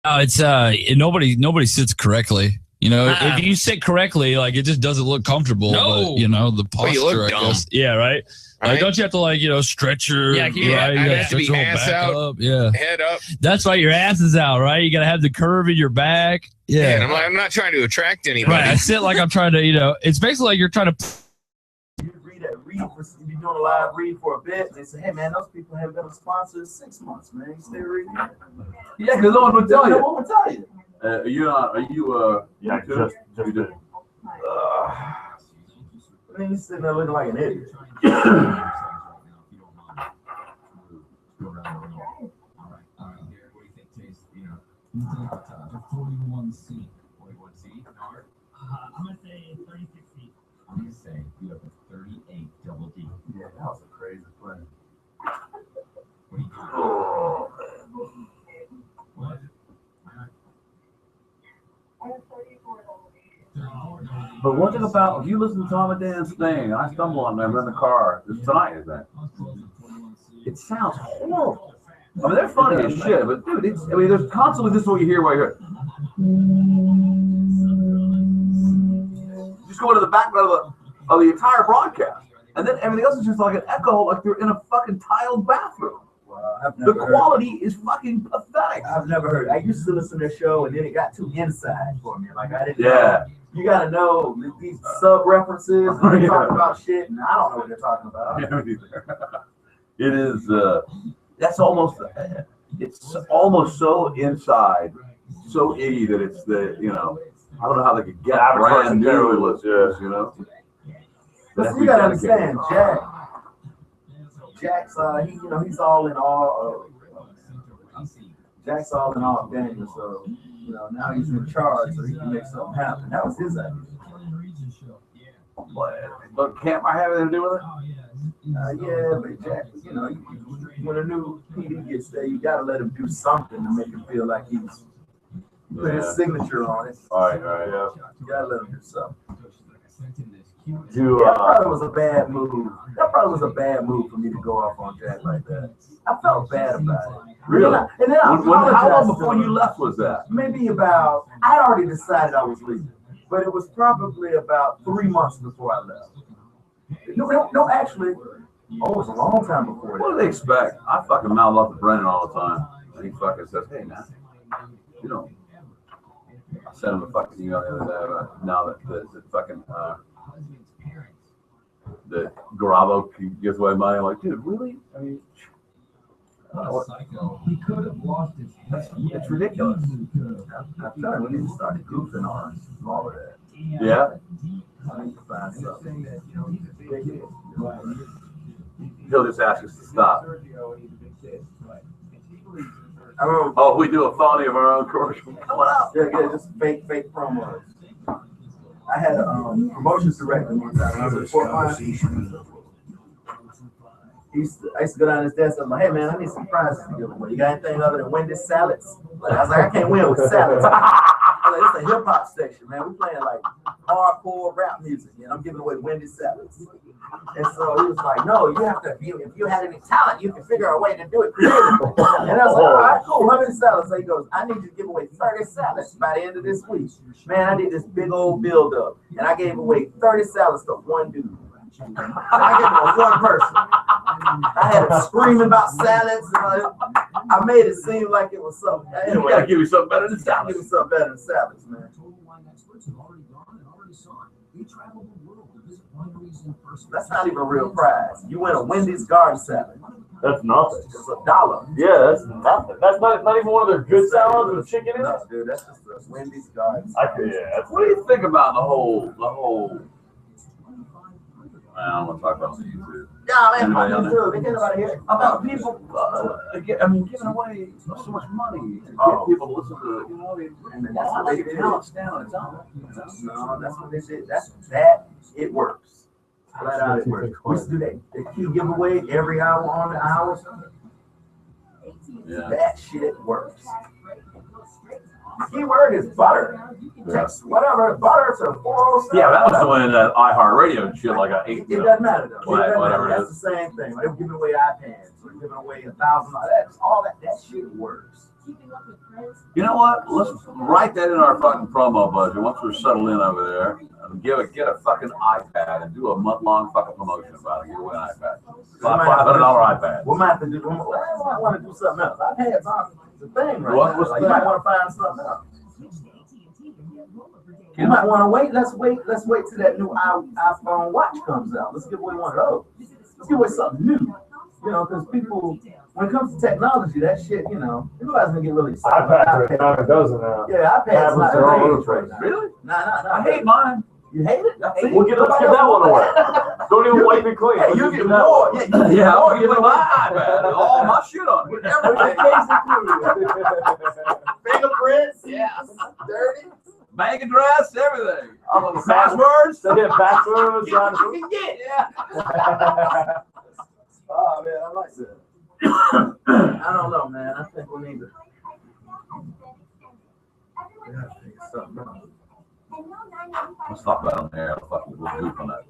It's nobody sits correctly. You know, if you sit correctly, like it just doesn't look comfortable. No. But, you know, the posture, I guess. Yeah, right. Like, don't you have to stretch your right? You have to be ass out, up. Yeah, head up. That's right. Your ass is out, right? You got to have the curve in your back. Yeah. And I'm not trying to attract anybody. Right. I sit like I'm trying to, it's basically like you're trying to. You be doing a live read for a bit, and they say, "Hey man, those people have been a sponsor 6 months, man. You stay reading." Yeah, because no one will tell you. No one will tell you. Are you? Yeah, just you did. Man, you sitting there looking like an idiot. I'm gonna say 36 feet. I'm gonna say you have a 38 double D. Yeah, that was a crazy play. What do you do? Oh, What? But one thing about if you listen to Tom and Dan's thing, I stumble on them in the car. This tonight is that. It sounds horrible. I mean, they're funny as shit, but dude, there's constantly this is what you hear while you're. Just go into the background of the entire broadcast, and then everything else is just like an echo, like you're in a fucking tiled bathroom. The quality is fucking pathetic. I've never heard. I used to listen to the show, and then it got too inside for me. Like I didn't. Yeah. You gotta know these sub references. They're talking about shit, and I don't know what they're talking about. It is. That's almost. It's almost so inside, so iggy that it's the. I don't know how they could get brand new with this. But you gotta understand, Jack's he's all in all. Jack's all in all of Daniel, so now he's in charge, so he can make something happen. That was his idea. But can't I have anything to do with it? Yeah, but Jack, when a new PD gets there, you gotta let him do something to make him feel like he's put his signature on it. All right, yeah. You gotta let him do something. That probably was a bad move. That probably was a bad move for me to go off on Jack like that. I felt bad about it. Really? And then I how long before you left was that? Maybe about, I'd already decided I was leaving, but it was probably about 3 months before I left. No, actually, it was a long time before that. What do they expect? I fucking mouth off to Brennan all the time. And he fucking says, "Hey, man, I sent him a fucking email the other day now that the fucking, the Garabo gives away money. I'm like, dude, really? I mean, He could have lost his head. it's ridiculous. I'm telling you, we need to start goofing on all of that. Yeah. I need to find something. He'll just ask us to stop. Oh, Oh, we do a phony of our own commercial. What up? yeah, just fake promos. I had a promotions director one time. I was at Fort Myers. I used to go down his desk. I'm like, "Hey man, I need some prizes to give away. You got anything other than Wendy's salads?" Like, I was like, "I can't win with salads." I was like, "It's a hip hop section, man. We're playing like hardcore rap music, and I'm giving away Wendy's salads." And so he was like, "No, you have to. If you had any talent, you can figure a way to do it creatively." And I was like, "All right, cool. How many salads?" So he goes, "I need you to give away 30 salads by the end of this week." Man, I did this big old build up, and I gave away 30 salads to one dude. I gave it to one person. I had him screaming about salads. I made it seem like it was something. Anyway, You gotta give me something better than Give salads. me something better than salads, man. That's not even a real prize. You win a Wendy's garden salad. That's nothing. It's $1. Yeah, that's nothing. That's not even one of their good salads with chicken in it. No, dude, that's just a Wendy's garden I salad. could, yeah. What do you think about the whole? I don't want to talk about the YouTube. Yeah, man, Anybody on fuck there? you too. Get out of here. About people, giving away so much money to get people to listen to, And that's what they did. talent's down its own. No, that's what they did. That it works. Flat out, it works. We used to do that. The key giveaway every hour on the hour. Yeah. That shit works. The key word is butter. Text whatever, butter to 407. Yeah, that was when iHeartRadio and shit like a It doesn't matter though. It doesn't whatever matter. it That's the same thing. They're giving away iPads. We're giving away $1,000. All that shit works. You know what? Let's write that in our fucking promo budget once we're settled in over there. Get a fucking iPad and do a month-long fucking promotion about it. Give away an iPad. $500 iPad. We might have to do. I want to do something else. iPads aren't the thing right now. What's Like, the you might thing? want to find something else. You might want to wait. Let's wait till that new iPhone watch comes out. Let's give away one of those. Let's give away something new. You know, because people, when it comes to technology, that shit, you know, everybody's gonna get really excited. iPads are a dime a dozen now. Yeah, iPads Tablets are all over the right place. now. Really? Nah. I hate mine. You hate it? I hate it. Let's get that one away. Don't even wipe it clean. Hey, Let's you just get do that more. one. Yeah, I'll give away my iPad. And all my shit on it. Fingerprints, yeah, dirty. Bank address, everything. Oh, the Passwords. They get passwords. You can get, yeah. Oh man, I like that. I don't know, man. I think we need to. Yeah, I think something else. Let's talk about it on there. We'll goof on that.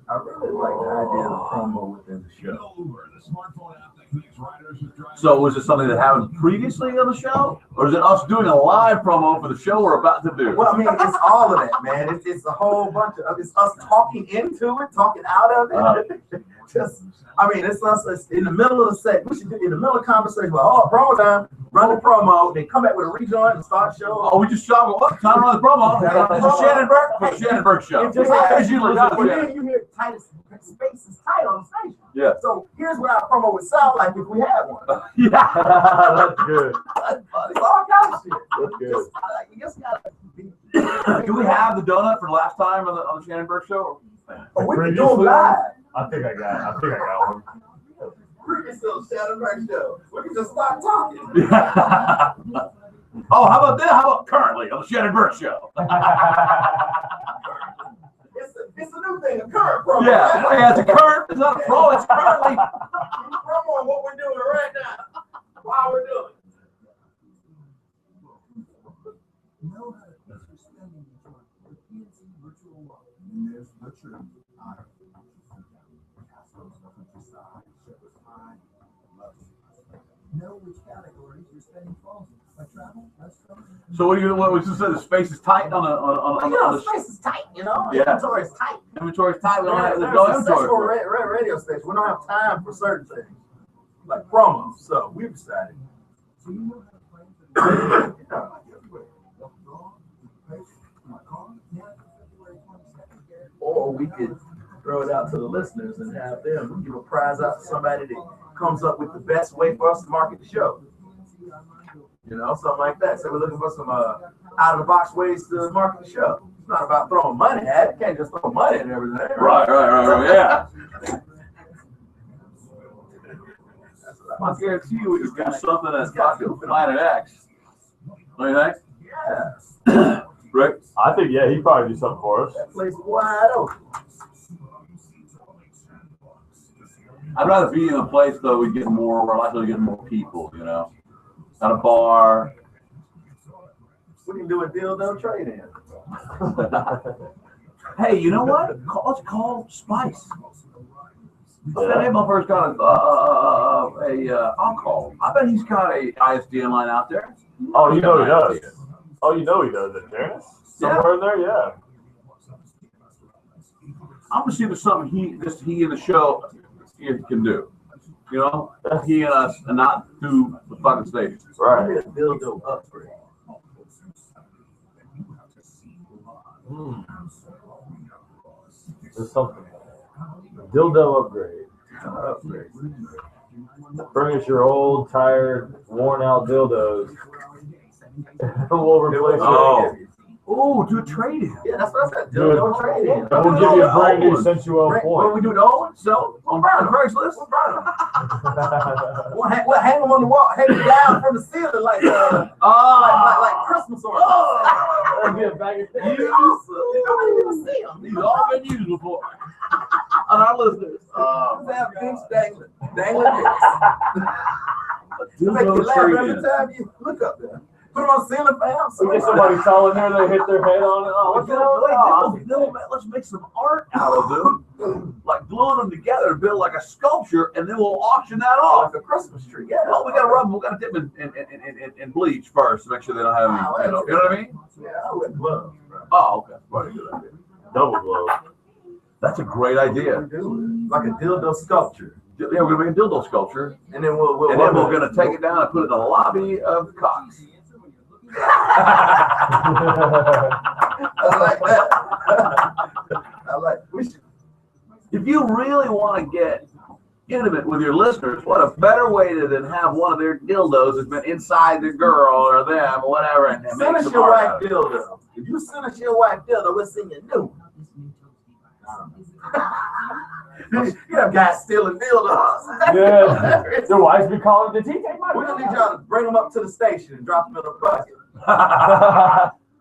I really like the idea of the promo within the show. So was it something that happened previously on the show? Or is it us doing a live promo for the show we're about to do? Well, I mean, it's all of that, man. It's a whole bunch of it's us talking into it, talking out of it. It's us. It's in the middle of the set. We should do in the middle of the conversation. Like, oh, promo time. Run the promo. Then come back with a rejoin and start the show. Oh, we just shot. What? Time to run the promo. This is Shannon Burke for the Shannon Burke Show. It's just As you listen to when Shannon. you hear Titus space is tight on the station. Yeah. So here's what our promo would sound like if we had one. Yeah. That's good. It's all kinds of shit. That's good. You just gotta be. Do we have the donut for last time on the Shannon Burke Show? Oh, we can do them live. I think I got one. Previously on Shannon Burke Show. We can just start talking. Oh, how about that? How about currently on the Shannon Burke Show? It's a new thing, a current promo. Yeah, it's a current. It's not a pro. It's currently. Promo on what we're doing right now. While we're doing it. So what was you said? The space is tight on The the space is tight, you know. Yeah. Inventory is tight. inventory is tight. We don't have There's no a central inventory. radio station. We don't have time for certain things, like promos. So we decided. Or we could throw it out to the listeners and have them give a prize out to somebody that comes up with the best way for us to market the show. You know, something like that. So we're looking for some out of the box ways to market the show. It's not about throwing money at it. You can't just throw money at everything. Right, yeah. I guarantee you we could do something that's fucking Planet X. What do you think? Yeah. Rick? I think, yeah, he'd probably do something for us. That place wide open. I'd rather be in a place though we get more, we're likely to get more people, you know. At a bar. We can do a dildo trade in. Hey, you know what? Let's call Spice. That motherfucker's got I'll call. I bet he's got a ISDN line out there. Oh, you know he does. Oh, you know he does. In fairness, somewhere in there, yeah. I'm gonna see if there's something he in the show can do. You know, he and us, and not through the fucking station. Right. Maybe a dildo upgrade. There's something. Dildo upgrade. Bring us your old, tired, worn out dildos. We'll replace it. Oh, do a trade-in. Yeah, that's what I said. Dildo trade in. And we'll give you a brand new sensual What point. we do the old one? So On Craigslist? we'll burn them. We'll hang them on the wall, hang them down from the ceiling like Christmas ornaments. That'd be a bag of things. You don't even see them. These all been used before. On our listeners. Just have dicks dangling dicks. Make you Dildo laugh every trade-in. time you look up there. Put them on the ceiling, fam. We get somebody tall in there, they hit their head on it. Oh, what's Let's make some art out of them, like gluing them together to build like a sculpture, and then we'll auction that off. Like a Christmas tree. Yeah. Well, we gotta rub them. We gotta dip them in bleach first to make sure they don't have any. You know what I mean? Yeah, I would love. Oh, okay. Probably a good idea. double glow. That's a great idea. Like a dildo sculpture. Yeah, we're gonna make a dildo sculpture, And then we're gonna take it down and put it in the lobby of Cox. I like that. I like. We should. If you really want to get intimate with your listeners, what a better way than have one of their dildos that's been inside the girl or them or whatever, and Send make us some your art out wife of it. dildo. If you send us your wife dildo, we'll send you new. You have guys stealing dildos. Yeah. Their wives be calling the tea. We're gonna need y'all to bring them up to the station and drop them in a bucket.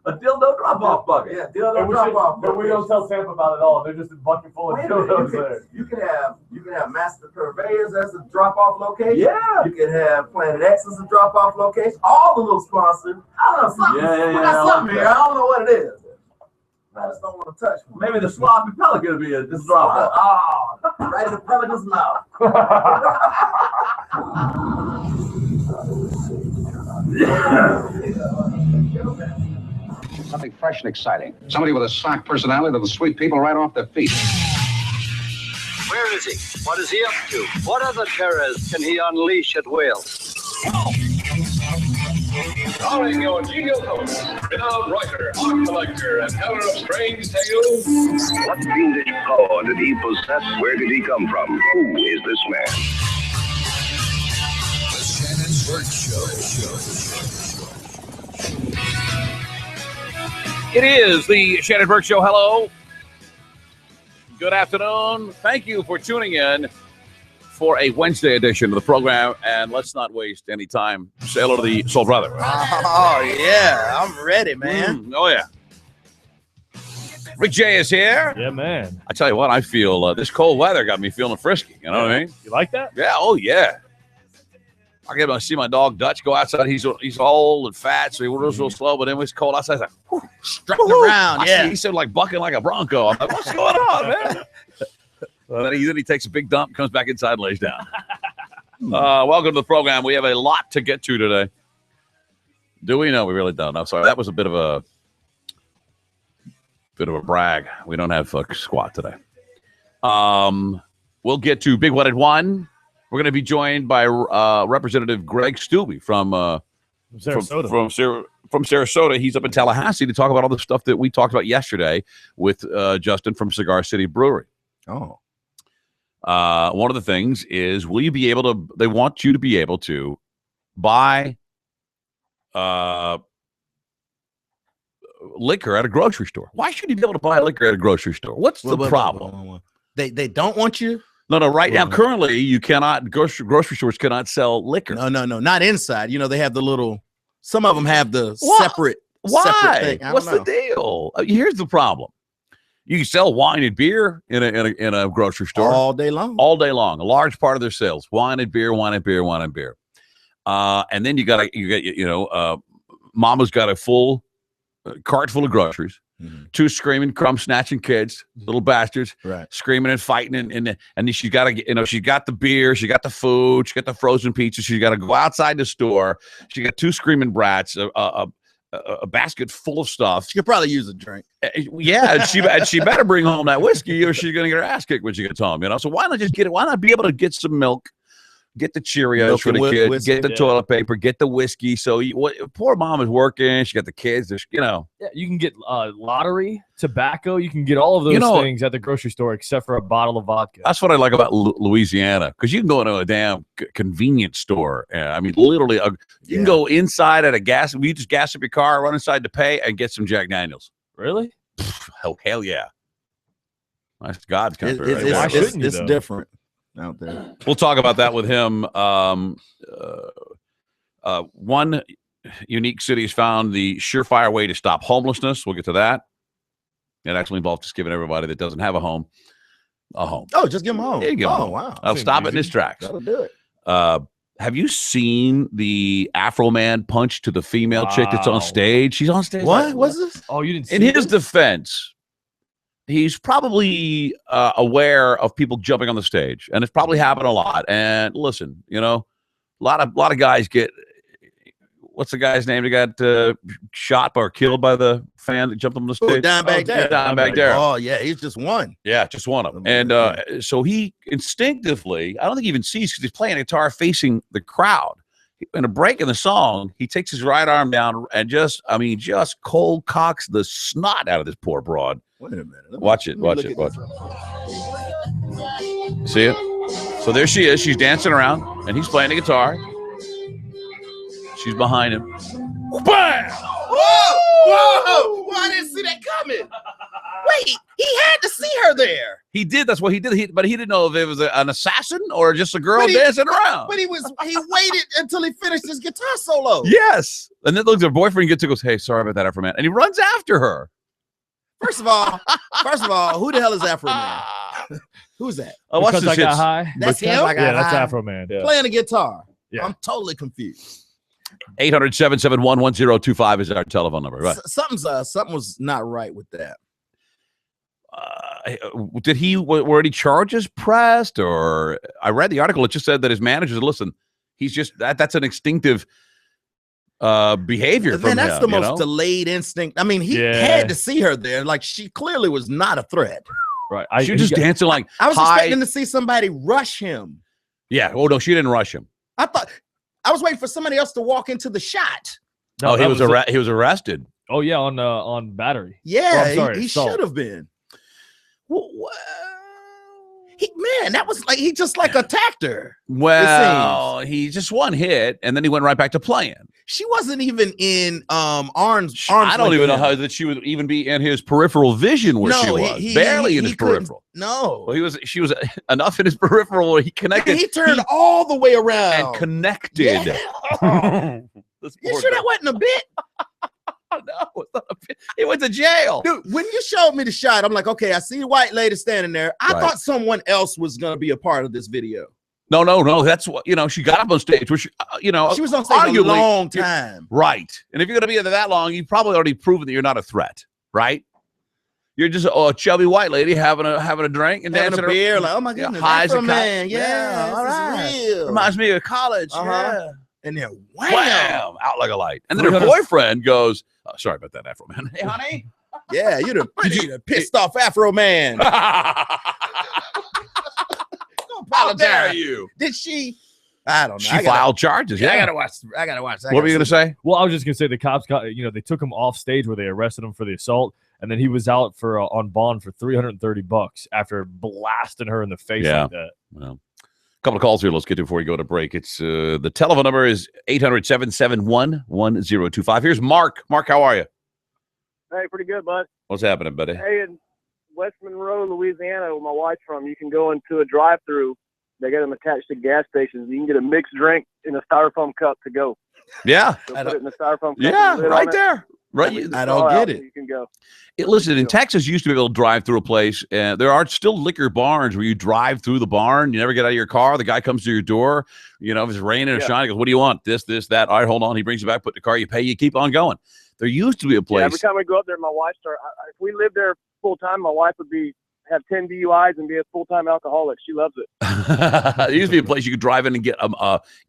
A dildo drop-off bucket. Yeah, dildo drop off. But we don't tell Tampa about it all. They're just a bucket full of dildos there. You can have Master Purveyors as a drop off location. Yeah. You can have Planet X as a drop off location. All the little sponsors. I don't know something. Yeah, We got something here. I don't know what it is. I just don't want to touch one. Maybe the sloppy pelican will be a drop-off. Oh, right in the pelican's mouth. Something fresh and exciting. Somebody with a sock personality that'll sweep people right off their feet. Where is he? What is he up to? What other terrors can he unleash at will? Starring your genial hosts, renowned writer, art collector, and teller of strange tales. What fiendish power did he possess? Where did he come from? Who is this man? The Shannon Burke Show. It is the Shannon Burke Show. Hello. Good afternoon. Thank you for tuning in for a Wednesday edition of the program. And let's not waste any time. Say hello to the Soul Brother. Oh, yeah. I'm ready, man. Oh, yeah. Rick J is here. Yeah, man. I tell you what, I feel this cold weather got me feeling frisky. You know what I mean? You like that? Yeah. Oh, yeah. I get to see my dog Dutch go outside. He's old and fat, so he was real slow. But then when it's cold outside, he's like, strutting around. Yeah, he's like bucking like a bronco. I'm like, what's going on, man? Well, then he takes a big dump, comes back inside, and lays down. Welcome to the program. We have a lot to get to today. Do we? No, we really don't. I'm sorry. That was a bit of a brag. We don't have squat today. We'll get to Big What It Won. We're going to be joined by Representative Greg Stubbe from Sarasota. From Sarasota. He's up in Tallahassee to talk about all the stuff that we talked about yesterday with Justin from Cigar City Brewery. Oh. One of the things is, will you be able to? They want you to be able to buy liquor at a grocery store. Why should you be able to buy liquor at a grocery store? What's the problem? They don't want you. No. Right now, currently, you cannot. Grocery stores cannot sell liquor. No. Not inside. You know, they have the little. Some of them have the separate. Why? Separate thing. What's the deal? Here's the problem. You can sell wine and beer in a grocery store all day long. All day long. A large part of their sales: wine and beer, wine and beer, wine and beer. And then you get Mama's got a full cart full of groceries. Mm-hmm. Two screaming, crumb snatching kids, little bastards, right? Screaming and fighting, and then she got to, she got the beer, she got the food, she got the frozen pizza. She got to go outside the store. She got two screaming brats, a basket full of stuff. She could probably use a drink. Yeah, and she better bring home that whiskey, or she's gonna get her ass kicked when she gets home. So why not just get it? Why not be able to get some milk? Get the Cheerios milk for the kids. Get the toilet paper. Get the whiskey. So poor mom is working. She got the kids. Yeah, you can get lottery, tobacco. You can get all of those things at the grocery store except for a bottle of vodka. That's what I like about Louisiana, because you can go into a damn convenience store. I mean, literally, you can go inside at a gas. You just gas up your car, run inside to pay, and get some Jack Daniels. Really? Hell yeah! That's God's country. It's different out there. We'll talk about that with him. One unique city has found the surefire way to stop homelessness. We'll get to that. It actually involves just giving everybody that doesn't have a home a home. Oh, just give them a home. Yeah, give them a home. Wow. I'll stop it in his tracks. That'll do it. Have you seen the Afro Man punch to the female chick that's on stage? She's on stage. What? What's this? Oh, you didn't see In his defense, he's probably aware of people jumping on the stage, and it's probably happened a lot. And listen, you know, a lot of guys get. What's the guy's name that got shot or killed by the fan that jumped on the stage? Dimebag Darrell. Dimebag Darrell. Oh, yeah, he's just one. Yeah, just one of them. And so he instinctively, I don't think he even sees because he's playing guitar facing the crowd. In a break in the song, he takes his right arm down and just cold cocks the snot out of this poor broad. Wait a minute. Watch it. See it? So there she is. She's dancing around, and he's playing the guitar. She's behind him. Bam! Whoa! I didn't see that coming. Wait, he had to see her there. He did. That's what he did. But he didn't know if it was an assassin or just a girl dancing around. But he waited until he finished his guitar solo. Yes. And then her boyfriend gets to goes, "Hey, sorry about that, Afro Man," and he runs after her. First of all, who the hell is Afro Man? Who's that? Because I got high. That's him. That's Afro Man. Yeah. Playing a guitar. Yeah. I'm totally confused. 800-771-1025 is our telephone number. Right. Something was not right with that. Were any charges pressed? Or I read the article. It just said that his manager said, "Listen, he's just that's an instinctive behavior." Man, that's the most delayed instinct. I mean, he had to see her there. Like, she clearly was not a threat. Right. She was just dancing like I was expecting to see somebody rush him. Yeah. Oh no, she didn't rush him. I was waiting for somebody else to walk into the shot. No, he was arrested. Oh yeah, on battery. Yeah, he should have been. That was like he just like attacked her. Well, he just one hit, and then he went right back to playing. She wasn't even in arms. I don't even know how that she would even be in his peripheral vision where she was. Barely in his peripheral. No. Well, she was enough in his peripheral where he connected. He turned all the way around and connected. Yeah. You sure that wasn't a bit? No, it's not a bit. He went to jail. Dude, when you showed me the shot, I'm like, okay, I see the white lady standing there. I thought someone else was going to be a part of this video. No. That's what, she got up on stage, which, she was on stage a long time. Right. And if you're going to be there that long, you've probably already proven that you're not a threat, right? You're just a chubby white lady having a drink and having dancing a beer. Like, oh my goodness, high as a man. Yeah, all right. Real. Reminds me of college. Yeah. And then wham, out like a light. And then her boyfriend goes, "Oh, sorry about that, Afro Man. Hey, honey." Yeah, you're the pissed off Afro Man. How dare you? Did she? I don't know. She filed charges. Yeah, I gotta watch. What were you gonna say? Well, I was just gonna say the cops got. They took him off stage where they arrested him for the assault, and then he was out for on bond for $330 after blasting her in the face like that. Well, a couple of calls here. Let's get to before we go to break. It's the telephone number is 800-771-1025. Here's Mark. Mark, how are you? Hey, pretty good, bud. What's happening, buddy? Hey, in West Monroe, Louisiana, where my wife's from, you can go into a drive-through. They got them attached to gas stations. You can get a mixed drink in a styrofoam cup to go. Yeah. So put it in the styrofoam cup. Yeah, right there. Right. I don't get it. You can go. Listen, in Texas, you used to be able to drive through a place, and there are still liquor barns where you drive through the barn. You never get out of your car. The guy comes to your door. If it's raining or shining, he goes, "What do you want? This, that." All right, hold on. He brings you back, put the car, you pay, you keep on going. There used to be a place. Yeah, every time we go up there, my wife if we lived there full time, my wife would have 10 DUIs and be a full-time alcoholic. She loves it. There used to be a place you could drive in and get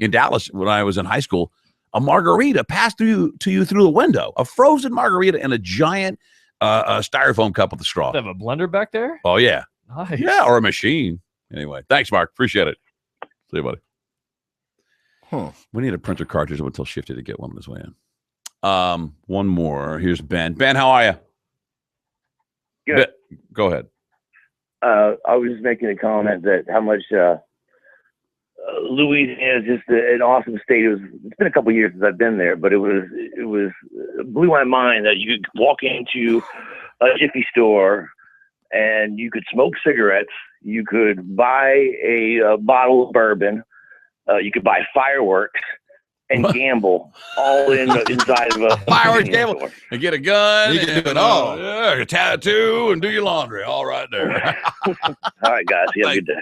in Dallas when I was in high school. A margarita passed to you through the window. A frozen margarita in a giant styrofoam cup with a straw. They have a blender back there? Oh, yeah. Nice. Yeah, or a machine. Anyway, thanks, Mark. Appreciate it. See you, buddy. We need a printer cartridge. We'll tell Shifty to get one on his way in. One more. Here's Ben. Ben, how are you? Good. Go ahead. I was just making a comment that how much Louisiana is just an awesome state. It's been a couple of years since I've been there, but it blew my mind that you could walk into a Jiffy store and you could smoke cigarettes, you could buy a bottle of bourbon, you could buy fireworks and gamble all inside of a fireworks gamble store. And get a gun. You can do it all. Yeah, a tattoo and do your laundry. All right there. All right, guys. You have a good day.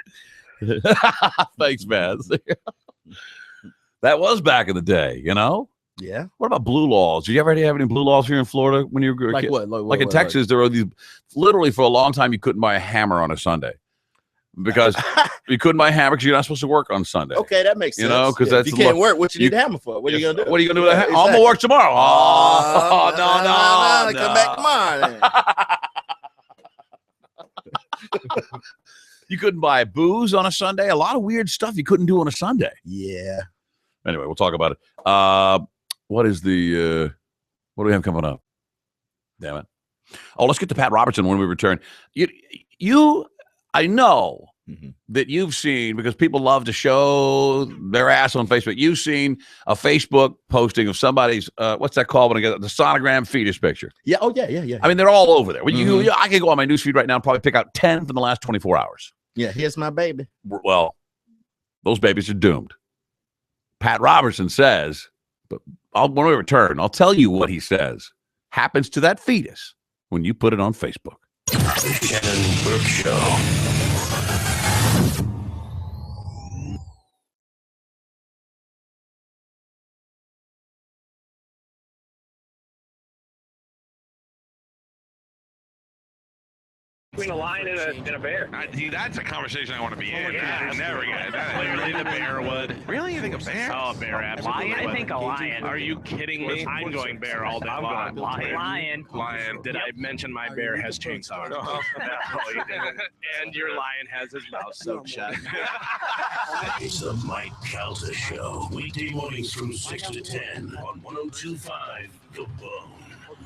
Thanks, man. That was back in the day, you know? Yeah. What about blue laws? Did you ever have any blue laws here in Florida when you were a Like kid? what? Like in Texas, there were these, literally for a long time, you couldn't buy a hammer on a Sunday. Because you couldn't buy a hammer because you're not supposed to work on Sunday. Okay, that makes sense. You know, because that's if you can't work, what you need a hammer for? What are you gonna do? What are you gonna do with a hammer? I'm gonna work tomorrow. Oh, no. Come back tomorrow. You couldn't buy booze on a Sunday. A lot of weird stuff you couldn't do on a Sunday. Yeah. Anyway, we'll talk about it. What do we have coming up? Damn it. Oh, let's get to Pat Robertson when we return. I know that you've seen, because people love to show their ass on Facebook. You've seen a Facebook posting of somebody's, what's that called when I get the sonogram fetus picture? Yeah. Oh, yeah. I mean, they're all over there. I can go on my newsfeed right now and probably pick out 10 from the last 24 hours. Yeah, here's my baby. Well, those babies are doomed. Pat Robertson says, but when we return, I'll tell you what he says happens to that fetus when you put it on Facebook. The Shannon Burke Show. Between a lion and a bear. See, that's a conversation I want to be in. Yeah, I never get it. Really, the bear would. Really? You think a bear? Oh, a bear, absolutely. Lion? I think a lion. Are you kidding me? I'm going bear all day long. Lion. Did I mention my bear has chainsaws? No, you didn't. And your lion has his mouth sewed shut. It's the Mike Calta Show. Weekday mornings from 6 to 10 on 102.5 The Bone.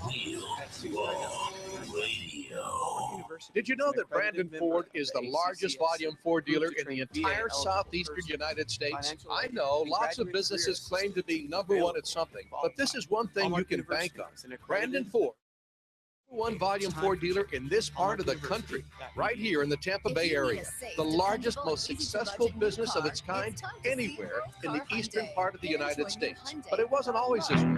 Real Raw Radio. Did you know that Brandon Ford is the largest volume Ford dealer in the entire southeastern United States? I know lots of businesses claim to be number one at something, but this is one thing you can bank on. Brandon Ford, one volume Ford dealer in this part of the country, right here in the Tampa Bay area. The largest, most successful business of its kind anywhere in the eastern part of the United States. But it wasn't always this way.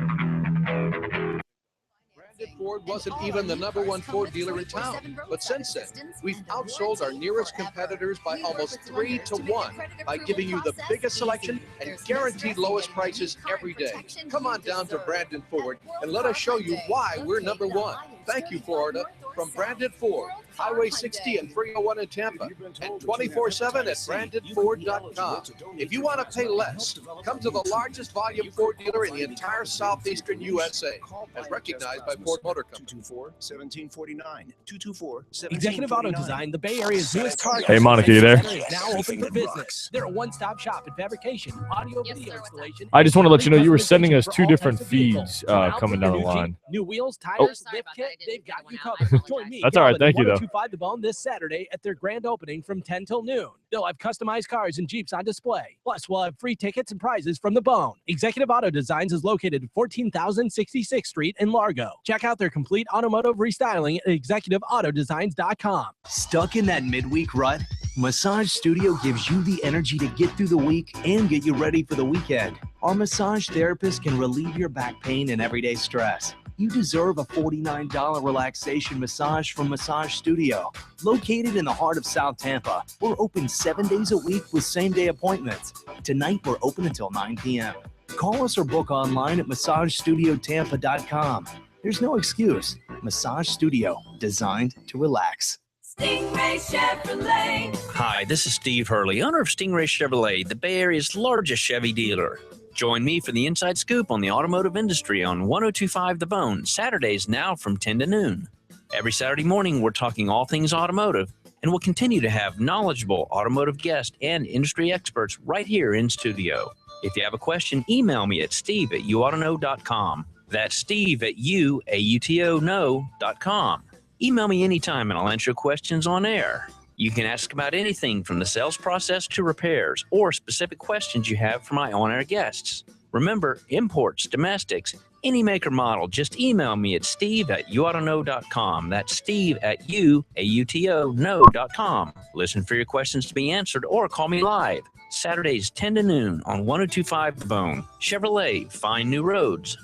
Ford wasn't even the number one Ford dealer in town. But since then, we've outsold our nearest competitors by almost 3 to 1 by giving you the biggest selection and guaranteed lowest prices every day. Come on down to Brandon Ford and let us show you why we're number one. Thank you, Florida. From Brandon Ford, Highway 60 and 301 in Tampa, and 24/7 at BrandonFord.com. If you want to pay less, come to the largest volume Ford dealer in the entire southeastern USA, as recognized by Ford Motor Company. 224-1749. 224-1749. Executive Auto Design, the Bay Area's newest car. Hey, Monica, you there? Now open for business. They're a one-stop shop in fabrication, audio, video installation. I just want to let you know you were sending us 2 different feeds coming down the line. New wheels, tires, lift kit, they've got you covered. Join me. That's all right. Thank you, though. 102.5 The Bone this Saturday at their grand opening from 10 till noon. They'll have customized cars and Jeeps on display. Plus, we'll have free tickets and prizes from The Bone. Executive Auto Designs is located at 14,066th Street in Largo. Check out their complete automotive restyling at executiveautodesigns.com. Stuck in that midweek rut? Massage Studio gives you the energy to get through the week and get you ready for the weekend. Our massage therapist can relieve your back pain and everyday stress. You deserve a $49 relaxation massage from Massage Studio. Located in the heart of South Tampa, we're open 7 days a week with same-day appointments. Tonight, we're open until 9 p.m. Call us or book online at MassageStudioTampa.com. There's no excuse. Massage Studio, designed to relax. Stingray Chevrolet. Hi, this is Steve Hurley, owner of Stingray Chevrolet, the Bay Area's largest Chevy dealer. Join me for the inside scoop on the automotive industry on 102.5 The Bone, Saturdays now from 10 to noon. Every Saturday morning, we're talking all things automotive, and we'll continue to have knowledgeable automotive guests and industry experts right here in studio. If you have a question, email me at steve@yououghtaknow.com. That's steve@youautoKnow.com. Email me anytime and I'll answer questions on air. You can ask about anything from the sales process to repairs or specific questions you have for my on-air guests. Remember, imports, domestics, any make or model, just email me at steve@yououghtaknow.com. That's steve@youautoKnow.com. Listen for your questions to be answered or call me live. Saturdays 10 to noon on 102.5 The Bone. Chevrolet, find new roads.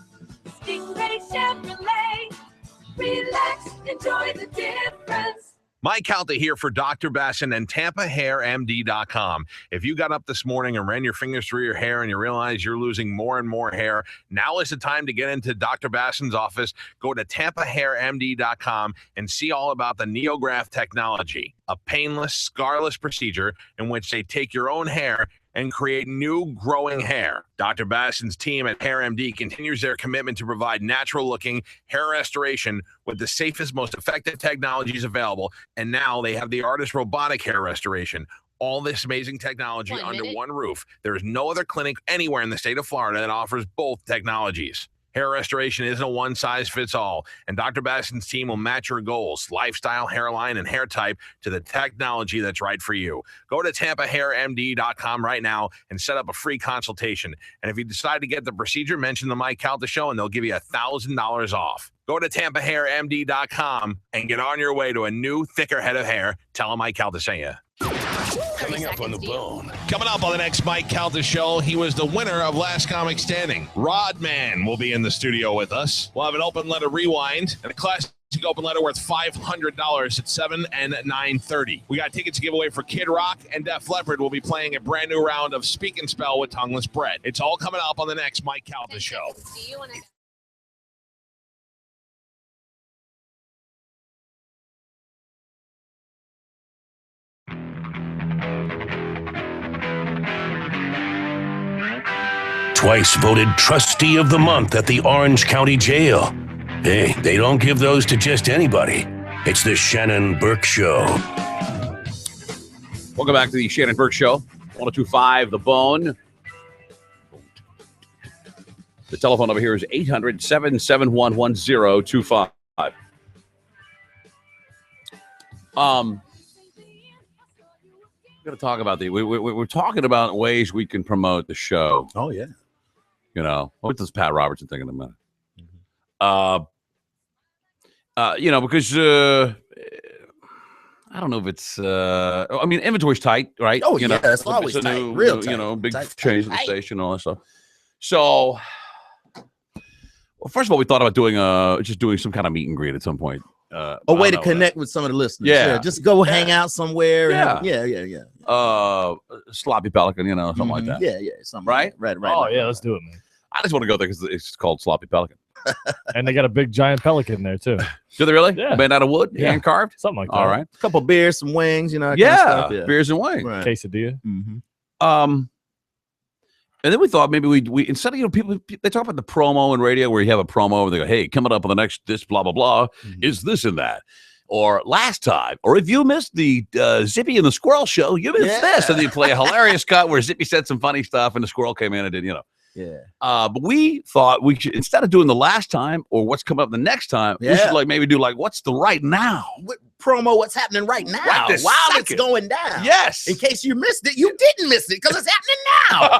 Stingray Chevrolet. Relax, enjoy the difference. Mike Calta here for Dr. Bassin and TampaHairMD.com. If you got up this morning and ran your fingers through your hair and you realize you're losing more and more hair, now is the time to get into Dr. Bassin's office. Go to TampaHairMD.com and see all about the NeoGraft technology, a painless, scarless procedure in which they take your own hair and create new growing hair. Dr. Bassin's team at HairMD continues their commitment to provide natural-looking hair restoration with the safest, most effective technologies available. And now they have the ARTIST robotic hair restoration. All this amazing technology under one roof. There is no other clinic anywhere in the state of Florida that offers both technologies. Hair restoration isn't a one-size-fits-all, and Dr. Bassin's team will match your goals, lifestyle, hairline, and hair type to the technology that's right for you. Go to TampaHairMD.com right now and set up a free consultation. And if you decide to get the procedure, mention the Mike Calta Show, and they'll give you $1,000 off. Go to TampaHairMD.com and get on your way to a new, thicker head of hair. Tell them Mike Calta sent you. Coming up on the bone. Coming up on the next Mike Calta Show, he was the winner of Last Comic Standing. Rodman will be in the studio with us. We'll have an open letter rewind and a classic open letter worth $500 at 7 and 9:30. We got tickets to give away for Kid Rock, and Def Leppard will be playing a brand new round of Speak and Spell with Tongueless Bread. It's all coming up on the next Mike Calta Show. See you when I Twice voted Trustee of the Month at the Orange County Jail. Hey, they don't give those to just anybody. It's the Shannon Burke Show. Welcome back to the Shannon Burke Show. 1025 The Bone. The telephone number here is 800-771-1025. We're going to talk about we're talking about ways we can promote the show. Oh, yeah. You know, what does Pat Robertson think in a minute? Because I don't know if it's I mean, inventory's tight, right? Oh, yeah, it's always tight. Real tight. Big Tight, change in the tight. station and all that stuff. So, well, first of all, we thought about doing some kind of meet and greet at some point. A way to connect with some of the listeners. Yeah. Just go hang out somewhere. Yeah. Yeah. Sloppy Pelican, something like that. Yeah. Something Right? Right. Oh, yeah, let's do it, man. I just want to go there because it's called Sloppy Pelican. And they got a big giant pelican there, too. Do they really? Yeah. Made out of wood? Yeah. Hand carved? Something like that. All right. A couple beers, some wings, that kind of Yeah. stuff. Beers and wings. Right. Quesadilla. Mm-hmm. And then we thought maybe we instead of people they talk about the promo in radio where you have a promo and they go, hey, coming up on the next this blah blah blah is this and that, or last time, or if you missed the Zippy and the Squirrel show, you missed this, and they play a hilarious cut where Zippy said some funny stuff and the squirrel came in and did Yeah. But we thought we should, instead of doing the last time or what's coming up the next time, we should maybe do what's the right now. What promo? What's happening right now? Right this while second. it's going down. Yes. In case you missed it, you didn't miss it because it's happening now.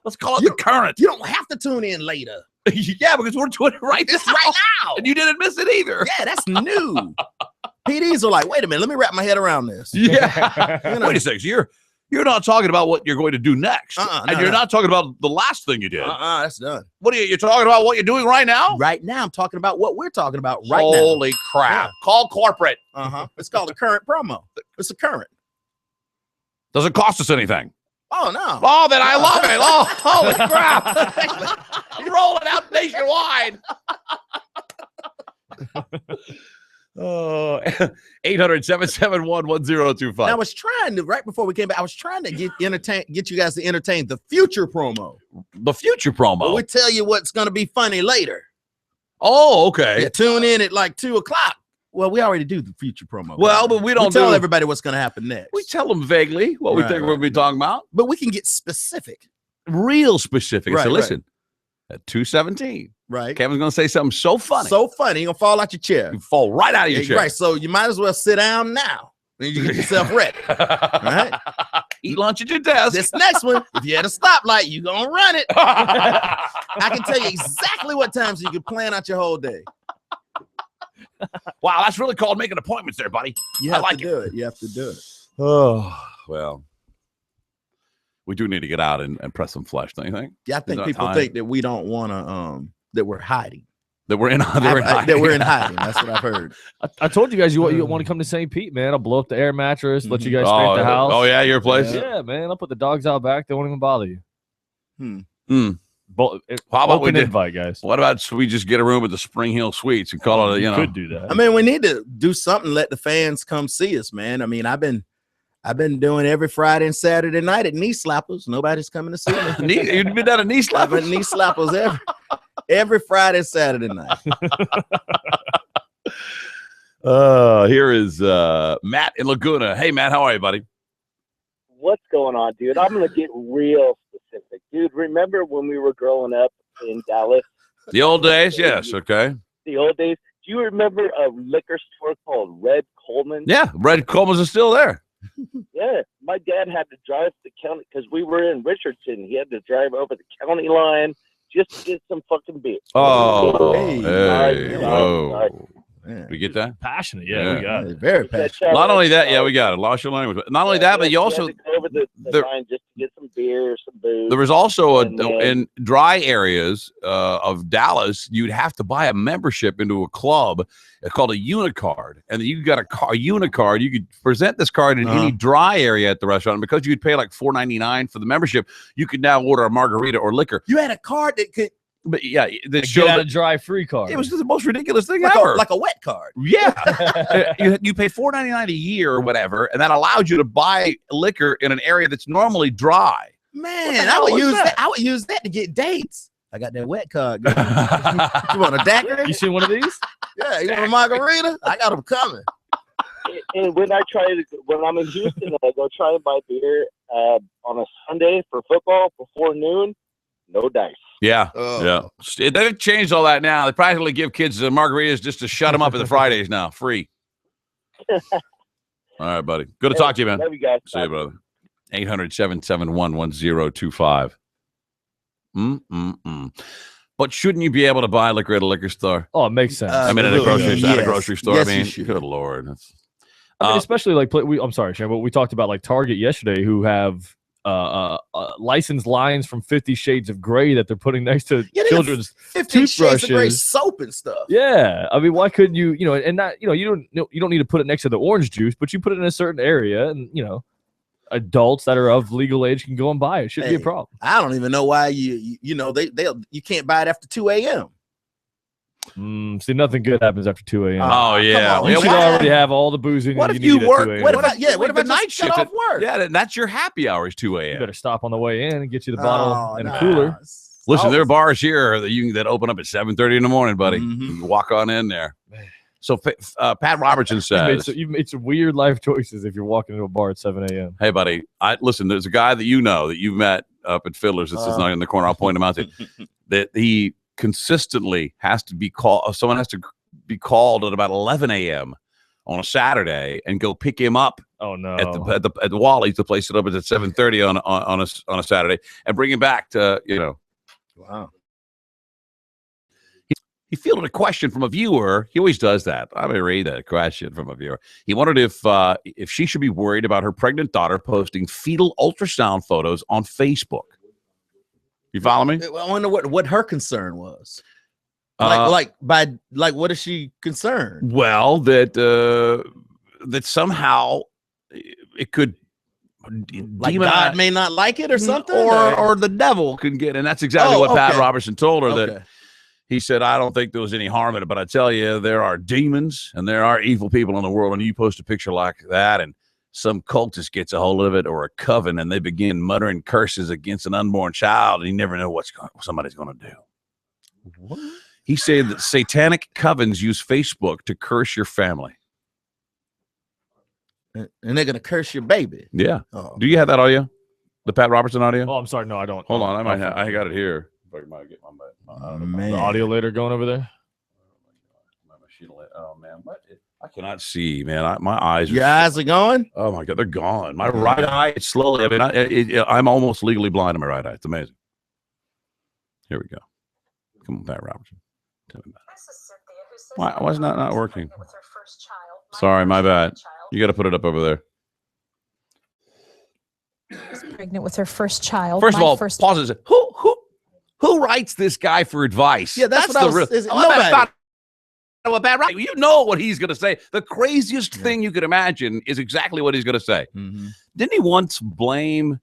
Let's call it the current. You don't have to tune in later. Yeah, because we're doing it right It's now. right now. And you didn't miss it either. Yeah, that's new. PDs are like, wait a minute, let me wrap my head around this. Yeah. Wait a second. So you're not talking about what you're going to do next. And you're not talking about the last thing you did. That's done. What are you're talking about what you're doing right now? Right now, I'm talking about what we're talking about right now. Holy crap. Call corporate. It's called a current promo. It's a current. Doesn't cost us anything. Oh, no. Oh, then I love it. Oh, holy crap. You're rolling out nationwide. 800-771-1025. I was trying to, right before we came back, I was trying to get you guys to entertain the future promo. The future promo? But we tell you what's going to be funny later. Oh, okay. Yeah, tune in at like 2 o'clock. Well, we already do the future promo. Well, but we don't tell everybody what's going to happen next. We tell them vaguely what we think we'll be talking about. But we can get specific. Real specific. Right, so listen, at 2:17, right? Kevin's going to say something so funny. So funny, you're going to fall out your chair. You fall right out of your chair. Right, so you might as well sit down now. Then you get yourself ready. Right? Eat lunch at your desk. This next one, if you're at a stoplight, you're going to run it. I can tell you exactly what time so you can plan out your whole day. Wow, that's really called making appointments there, buddy. You have to do it. You have to do it. Oh, well, we do need to get out and press some flesh, don't you think? Yeah, I think people think that we don't want to, that we're hiding. That we're in hiding. That we're in hiding. That's what I've heard. I told you guys you want to come to St. Pete, man. I'll blow up the air mattress, let you guys stay at the house. Oh yeah, your place. Yeah, man. I'll put the dogs out back. They won't even bother you. How about we invite, guys? What about we just get a room at the Spring Hill Suites and call it? You know, could do that. I mean, we need to do something. Let the fans come see us, man. I mean, I've been doing every Friday and Saturday night at Knee Slappers. Nobody's coming to see me. You've been down at Knee Slappers? I've been Knee Slappers every Friday and Saturday night. Here is Matt in Laguna. Hey, Matt, how are you, buddy? What's going on, dude? I'm going to get real specific. Dude, remember when we were growing up in Dallas? The old days? Yes, okay. The old days. Do you remember a liquor store called Red Coleman? Yeah, Red Coleman's is still there. Yeah, my dad had to drive the county because we were in Richardson. He had to drive over the county line just to get some fucking beer. Oh, Hey, whoa. We get that? Passionate, we got it. Very passionate. Not only that, we got it. Lost your language. Not only that, but you also had to go over the line just to get some beer, some booze. there was also in dry areas of Dallas, you'd have to buy a membership into a club. It's called a Unicard, and you got a Unicard. You could present this card in any dry area at the restaurant, and because you'd pay like $4.99 for the membership, you could now order a margarita or liquor. You had a card that could. But yeah, Get out of dry free card. It was the most ridiculous thing like ever. like a wet card. Yeah. you pay $4.99 a year or whatever, and that allowed you to buy liquor in an area that's normally dry. Man, I would use that. I would use that to get dates. I got that wet card. You want a daiquiri? You seen one of these? Yeah, you want a margarita? I got them coming. And when I'm in Houston, I go try and buy beer on a Sunday for football before noon. No dice. Yeah, They've changed all that now. They practically give kids margaritas just to shut them up at the Fridays now, free. All right, buddy. Good to talk to you, man. Love you guys. See you, brother. 800-771-1025. But shouldn't you be able to buy liquor at a liquor store? Oh, it makes sense. I mean, at a grocery store. Yes, I mean, you should. good Lord. I mean, especially like I'm sorry, Shane, but we talked about like Target yesterday, who have licensed lines from 50 Shades of Grey that they're putting next to children's 50 Shades of Grey toothbrushes. soap and stuff. Yeah, I mean, why couldn't you, and not, you don't need to put it next to the orange juice, but you put it in a certain area, and adults that are of legal age can go and buy it. Shouldn't be a problem. I don't even know why you can't buy it after 2 a.m. See, nothing good happens after 2 a.m. Oh yeah, You should already have all the booze in you. What if you you work? What What if I the night just shift? got off work? Yeah, that's your happy hours, 2 a.m. You better stop on the way in and get you the bottle and a cooler. Listen, there are bars here that open up at 7:30 in the morning, buddy. You walk on in there. So Pat Robertson says you've made some weird life choices if you're walking into a bar at 7 a.m. Hey, buddy, listen, there's a guy that that you've met up at Fiddler's. This is not in the corner. I'll point him out to you. That he consistently has to be called. Someone has to be called at about 11 a.m. on a Saturday and go pick him up. Oh no! At the Wally's, the place that opens at 7:30 on a Saturday, and bring him back to Wow. He fielded a question from a viewer. He always does that. I'm gonna read that question from a viewer. He wondered if she should be worried about her pregnant daughter posting fetal ultrasound photos on Facebook. You follow me? I wonder what her concern was. What is she concerned? Well, that somehow it could God may not like it or something, or the devil can get, and that's exactly what Pat okay. Robertson told her. Okay. That he said, I don't think there was any harm in it, but I tell you, there are demons and there are evil people in the world, and you post a picture like that, and some cultist gets a hold of it, or a coven, and they begin muttering curses against an unborn child, and you never know what somebody's going to do. What? He said that satanic covens use Facebook to curse your family. And they're going to curse your baby. Yeah. Oh. Do you have that audio? The Pat Robertson audio? Oh, I'm sorry. No, I don't. Hold on. I got it here. If I might get the audio later going over there. Oh, man. What? I cannot see, man. My eyes. Your eyes are going? Oh, my God. They're gone. My right eye, it's slowly. I mean, I'm almost legally blind in my right eye. It's amazing. Here we go. Come on, Pat Robertson. Tell me about it. Why is that not working? Sorry, my bad. You got to put it up over there. Pregnant with her first child. First of all, pause it. Who? Who writes this guy for advice? Yeah, that's what I was. Nobody. Right. You know what he's going to say. The craziest thing you could imagine is exactly what he's going to say. Mm-hmm. Didn't he once blame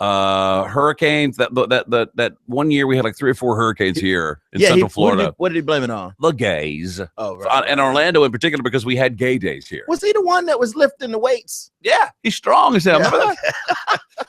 hurricanes? That 1 year we had like 3 or 4 hurricanes here in Central Florida. What did he blame it on? The gays. Oh, right. And Orlando in particular, because we had gay days here. Was he the one that was lifting the weights? Yeah, he's strong as hell. Remember that?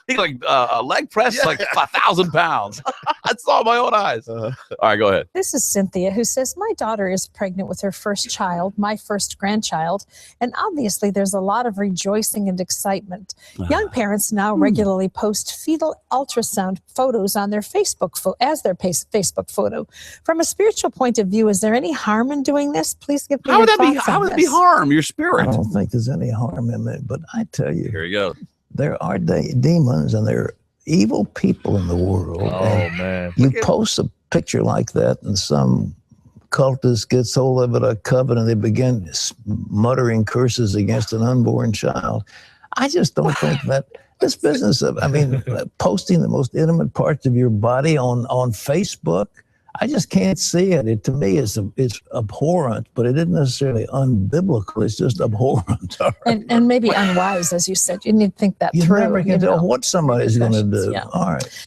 He like a leg press like 1,000 pounds. I saw my own eyes. All right, go ahead. This is Cynthia, who says, my daughter is pregnant with her first child, my first grandchild, and obviously there's a lot of rejoicing and excitement. Young parents now regularly post fetal ultrasound photos on their Facebook photo. From a spiritual point of view, is there any harm in doing this? Please give me your thoughts on this. How would it be harm your spirit? I don't think there's any harm in it, but I tell you, here you go. There are demons and there are evil people in the world. Oh, man. You post a picture like that and some cultist gets hold of it, a coven, and they begin muttering curses against an unborn child. I just don't think that this business of, posting the most intimate parts of your body on Facebook, I just can't see it. To me, it's abhorrent, but it isn't necessarily unbiblical. It's just abhorrent. And maybe unwise, as you said. You need to think that through. You never can tell what somebody's going to do. Yeah. All right.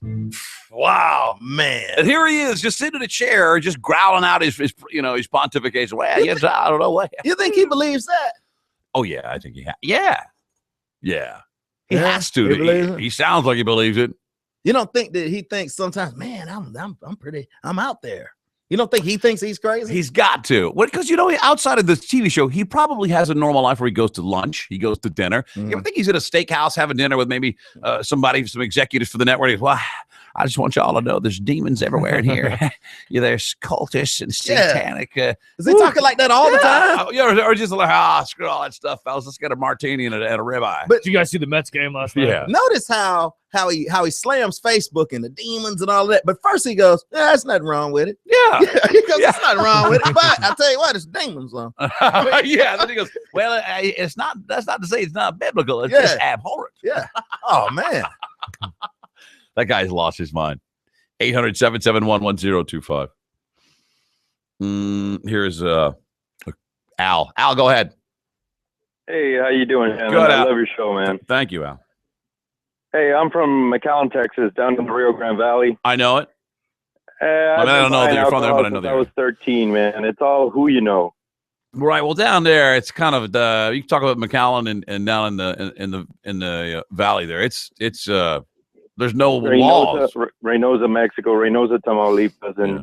Wow, man! And here he is, just sitting in a chair, just growling out his pontification. Well, yes, I don't know what. You think he believes that? Oh yeah, I think he has. Yeah. He has to. He sounds like he believes it. You don't think that he thinks sometimes, man, I'm out there. You don't think he thinks he's crazy? He's got to. Because, outside of this TV show, he probably has a normal life where he goes to lunch, he goes to dinner. You ever think he's at a steakhouse having dinner with maybe some executives for the network? He goes, well, I just want y'all to know there's demons everywhere in here. There's cultists and satanic. Is he talking like that all the time? Or just like, screw all that stuff, fellas. Let's get a martini and a ribeye. But did you guys see the Mets game last night? Yeah. Notice how he slams Facebook and the demons and all that. But first he goes, there's nothing wrong with it. Yeah. He goes, there's nothing wrong with it. But I tell you what, it's demons on. Yeah. Then he goes, well, it's not. That's not to say it's not biblical. It's just abhorrent. Yeah. Oh man. That guy's lost his mind. 800-771-1025. Here's Al. Al, go ahead. Hey, how you doing, man? Good, I Al. love your show, man. Thank you, Al. Hey, I'm from McAllen, Texas, down in the Rio Grande Valley. I know it. I don't know that you're from there, but I know that. I was 13, man. It's all who you know. Right. Well, down there, it's kind of you talk about McAllen and down in the valley there. It's there's no laws. Reynosa, Mexico, Reynosa, Tamaulipas, and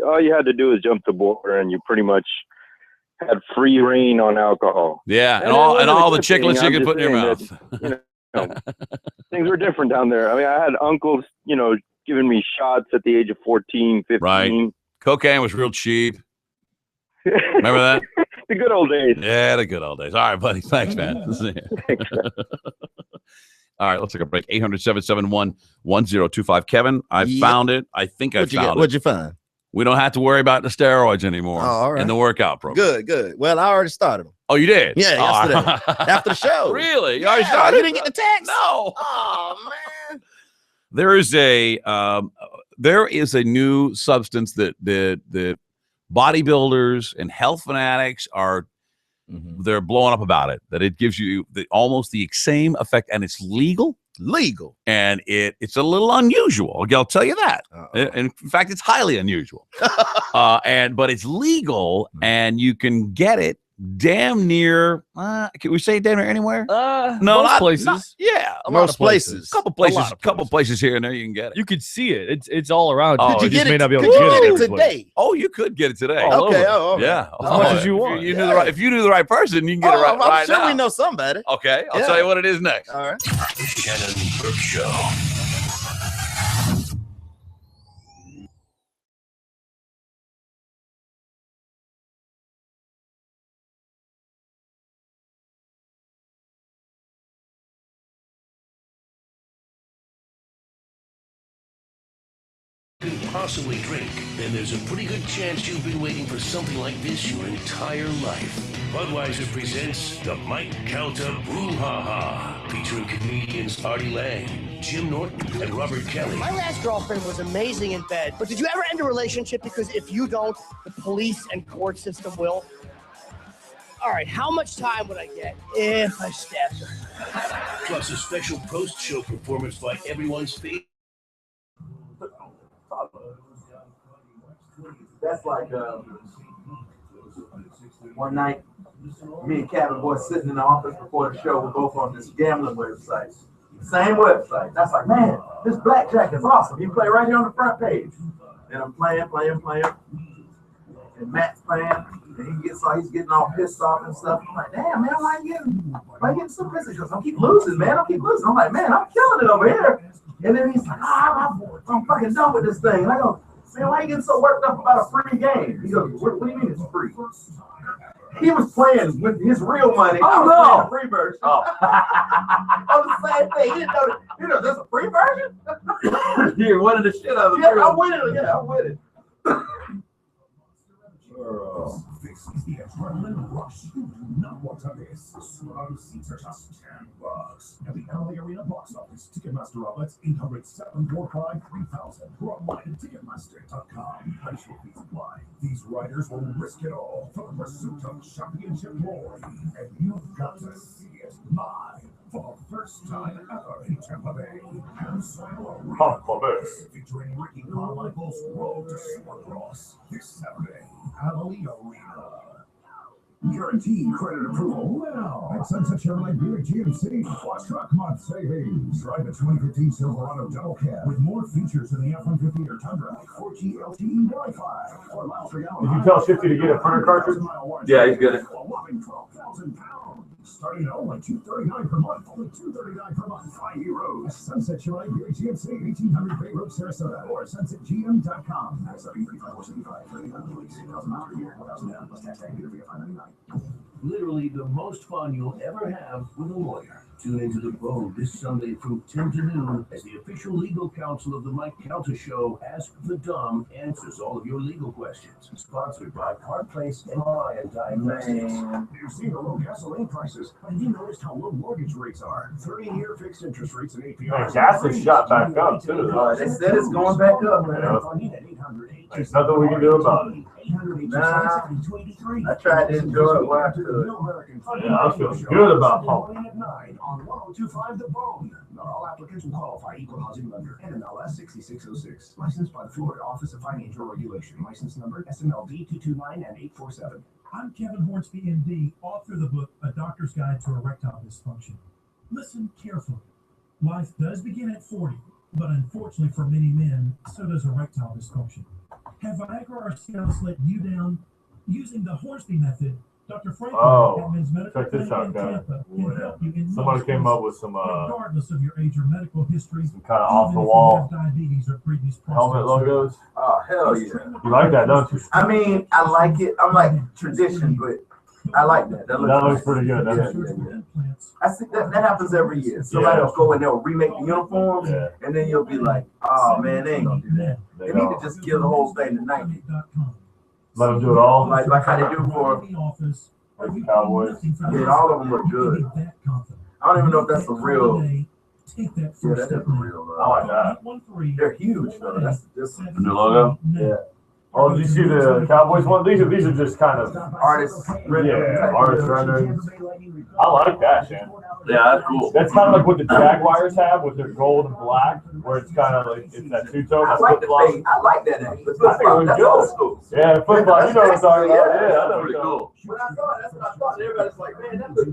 all you had to do is jump the border, and you pretty much had free reign on alcohol. Yeah, and all the chiclets you could put in your mouth. Things were different down there. I mean, I had uncles, giving me shots at the age of 14, 15. Right. Cocaine was real cheap. Remember that? The good old days. Yeah, the good old days. All right, buddy. Thanks, man. Thanks, man. All right, let's take a break. 800-771-1025. Kevin, I found it. I think I found it. What'd you find? We don't have to worry about the steroids anymore in the workout program. Good. Well, I already started them. Oh, you did? Yeah, yesterday. After the show. Really? You already started? You didn't get the text? No. Oh, man. There is a new substance that bodybuilders and health fanatics are they're blowing up about it, that it gives you almost the same effect, and it's legal, and it's a little unusual. I'll tell you that. In fact, it's highly unusual. But it's legal, and you can get it damn near. Can we say damn near anywhere? No, not places. Most places. Couple places here and there you can get it. You could see it. It's all around. Oh, you you just may not be able to get it today. Oh, you could get it today. Okay. Oh, yeah. As much as you want. If you knew the right person, you can get it right now. I'm sure we know somebody. Okay, I'll tell you what it is next. All right. Shannon Burke Show. could possibly drink, then there's a pretty good chance you've been waiting for something like this your entire life. Budweiser presents the Mike Calta Brouhaha, featuring comedians Artie Lang, Jim Norton, and Robert Kelly. My last girlfriend was amazing in bed, but did you ever end a relationship because if you don't, the police and court system will? All right, how much time would I get if I stabbed her? Plus a special post-show performance by everyone's favorite. That's like one night, me and Cabin Boy sitting in the office before the show. We're both on this gambling website. Same website. That's like, man, this blackjack is awesome. You play right here on the front page. And I'm playing. And Matt's playing. And he's getting all pissed off and stuff. I'm like, damn, man, why you getting so pissed? He goes, I keep losing, man. I'm like, man, I'm killing it over here. And then he's like, I'm fucking done with this thing. And I go, man, why are you getting so worked up about a free game? He goes, what do you mean it's free? He was playing with his real money. I was playing the free version. On the same thing. He didn't know that. You know, there's a free version? You're winning the shit out of it. Yeah, I'm with it. This is the adrenaline rush. You do not want to miss. Slot seats are just $10 at the LA Arena box office. Ticketmaster outlets 800-745-3000 or online at Ticketmaster.com. Initial fees apply. These riders will risk it all for the pursuit of championship glory, and you've got to see it live for the first time ever in Tampa Bay. Tampa Bay, featuring Ricky Carmichael's Road to Supercross this Saturday. Alley Arena. Guaranteed credit approval. Now, at Sunset Chevrolet Buick GMC, watch truck month savings. Drive a 2015 Silverado double cab with more features than the F-150 or Tundra, like 4G LTE Wi-Fi, 4 miles per gallon. Did you tell Shifty to get a printer cartridge? Yeah, he's good. A whopping 12,000 pounds. Starting at only $239 per month. Only $239 per month. 5 euros. Sunset Chevrolet Buick GMC, 1800 Bay Road, Sarasota, or sunsetgm.com. $35.75 for 8,000 miles per year. 1,000 down plus tax tag here via $599. Literally the most fun you'll ever have with a lawyer. Tune into The Bone this Sunday from 10 to noon as the official legal counsel of the Mike Calta Show, Ask the Dumb, answers all of your legal questions. Sponsored by Park Place MRI and Diagnostics. You've seen the low gasoline prices, but have you noticed how low mortgage rates are? 30-year fixed interest rates and APRs. Man, gas has shot back up, too. They said it's going back up, man. There's nothing we can do about it. Nah, I tried to enjoy it while I could. Yeah, I feel good about home. On 1025 The Bone. Not all applicants will qualify. Equal housing lender. NMLS 6606. Licensed by the Florida Office of Financial Regulation. License number SMLD 229 and 847. I'm Kevin Hornsby, MD, author of the book, A Doctor's Guide to Erectile Dysfunction. Listen carefully. Life does begin at 40, but unfortunately for many men, so does erectile dysfunction. Have Viagra or Cialis let you down? Using the Hornsby method, Dr. Frank at Men's Medical check this out, guys. Tampa can help you in Somebody came up with some regardless of your age or medical history, kind of off the wall diabetes or previous helmet logos. Oh, hell yeah. You like that, don't you? I mean, I like it. I'm like tradition, but I like that. That looks pretty good, doesn't it? I think that happens every year. Somebody will go and they'll remake the uniforms, and then you'll be like, oh, man, they ain't going to do that. They need to just kill the whole thing tonight. Let them do it all. Like how they do for Cowboys. Yeah, all of them look good. I don't even know if that's a real. Yeah, that is a real. I like that. They're huge, though. That's the new logo. Yeah. Oh, did you see the Cowboys one? These are just kind of artists. Yeah, artist renderings. I like that, Shan. Yeah, that's cool. That's kind of like what the Jaguars have with their gold and black, where it's kind of like it's that two-tone. I like that actually. That's old school. Yeah, football. You know what I'm talking about? Yeah, I know pretty cool. When I saw it, that's what I thought. Everybody's like, man, that looks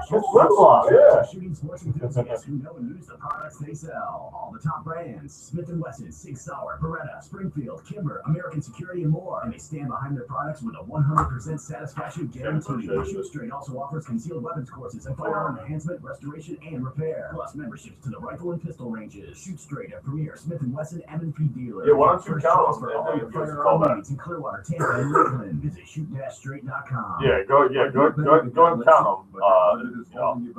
flip-flop. Yeah. Shooting sports enthusiasts who know and use the products they sell. All the top brands: Smith & Wesson, Sig Sauer, Beretta, Springfield, Kimber, American Security, and more. And they stand behind their products with a 100% satisfaction guarantee. Shoot Straight also offers concealed weapons courses and firearm enhancement, restoration, and repair. Plus memberships to the rifle and pistol ranges. Shoot Straight, a premier Smith & Wesson M&P dealer. Yeah, why don't you count for all your firearm needs in Clearwater, Tampa, and Lakeland. Visit DoorDashStreet.com. Yeah, go and count them.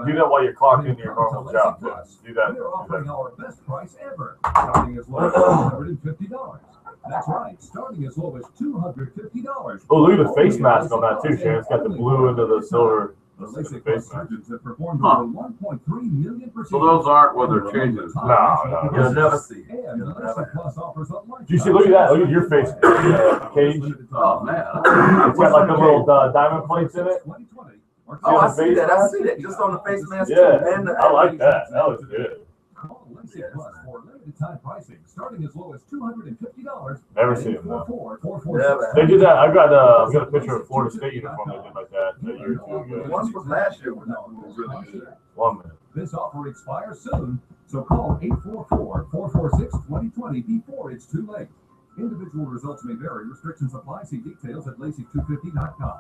Do that while you're clocked into your normal job. Do that. We're offering our best price ever, starting as low as $250. That's right, starting as low as $250. Oh, look at the face mask on that too, Shannon. It's got the blue into the silver. The LASIK Plus surgeons have performed over 1.3 million procedures. So those aren't what they're changing. No. You'll never see. And LASIK Plus offers a lifetime. You see, look at that. Look at your face cage. Oh, man. It's got like the little diamond plates in it. Oh, I see that. I see that. Just on the face mask. Yeah, too. And I like that. That looks good. Call LASIK Plus for limited time pricing, starting as low as $250. Never seen them though. 444-446. They did that. I've got a picture of Florida State uniform they did like that. the ones from last year were really good. 1 minute. This offer expires soon, so call 844-446-2020 before it's too late. Individual results may vary. Restrictions apply. See details at LASIK250.com.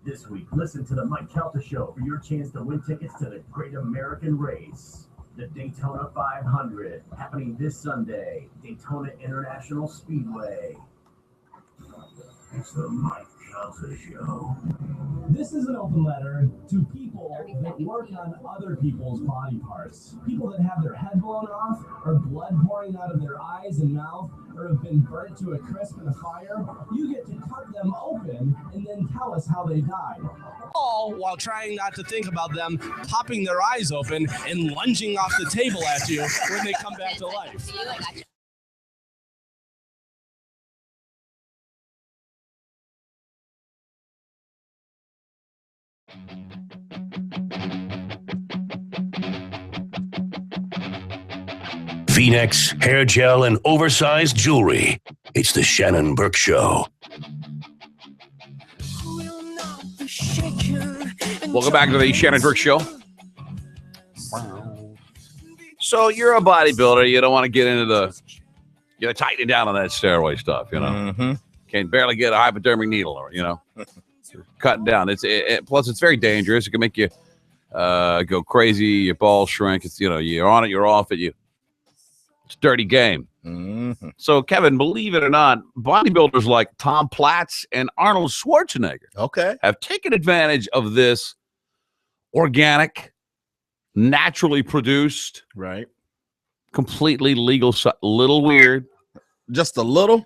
This week, listen to the Mike Calta Show for your chance to win tickets to the Great American Race, the Daytona 500, happening this Sunday, Daytona International Speedway. It's the Mike Calta Show. This is an open letter to people that work on other people's body parts. People that have their head blown off, or blood pouring out of their eyes and mouth, or have been burnt to a crisp in a fire. You get to cut them open and then tell us how they died. All while trying not to think about them popping their eyes open and lunging off the table at you when they come back to life. V-necks, hair gel, and oversized jewelry. It's the Shannon Burke Show. Welcome back to the Shannon Burke Show. So you're a bodybuilder. You don't want to get into you know, tightening down on that steroid stuff, you know. Mm-hmm. Can't barely get a hypodermic needle, or, you know, cutting down. Plus, it's very dangerous. It can make you go crazy. Your balls shrink. It's, you know, you're on it, you're off it. It's a dirty game. Mm-hmm. So, Kevin, believe it or not, bodybuilders like Tom Platz and Arnold Schwarzenegger have taken advantage of this organic, naturally produced, right, completely legal, little weird. Just a little?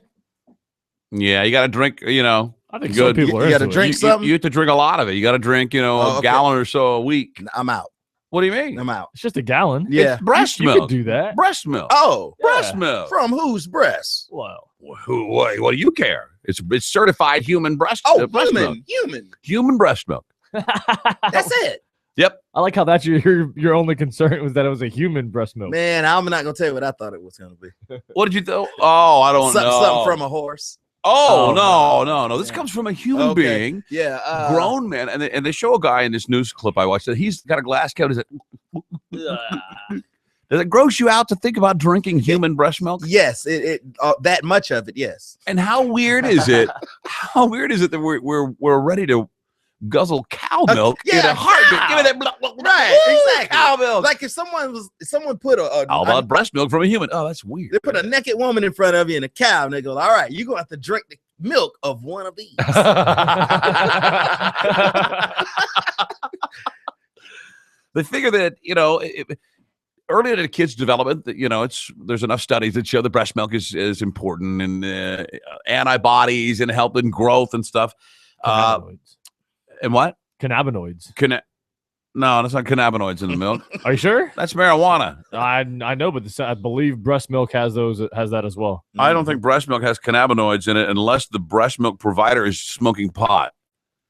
Yeah, you got to drink, you know. I think some people you got to drink something? You have to drink a lot of it. You got to drink, you know, a gallon or so a week. I'm out. What do you mean? I'm out. It's just a gallon. Yeah. It's breast milk. You could do that. Breast milk. Oh. Breast milk. From whose breast? Well, what do you care? It's certified human breast. Oh, breast milk. Human breast milk. That's it. Yep. I like how that's your only concern was that it was a human breast milk. Man, I'm not gonna tell you what I thought it was gonna be. What did you think? Oh, I don't know. Something from a horse. Oh, no. This comes from a human being. Yeah. Grown man. And they show a guy in this news clip I watched that he's got a glass cat. He's like, does it gross you out to think about drinking human breast milk? Yes, it that much of it, yes. And how weird is it? How weird is it that we're ready to guzzle cow milk in a heartbeat? Give me that right, exactly. Cow milk. Like if someone put how about breast milk from a human? Oh, that's weird. They put a naked woman in front of you and a cow, and they go, "All right, you're gonna have to drink the milk of one of these." They figure that, you know, early in a kid's development, that, you know, there's enough studies that show that breast milk is important in antibodies and helping growth and stuff. And what? Cannabinoids. No, that's not cannabinoids in the milk. Are you sure? That's marijuana. I know, but I believe breast milk has that as well. I don't think breast milk has cannabinoids in it unless the breast milk provider is smoking pot.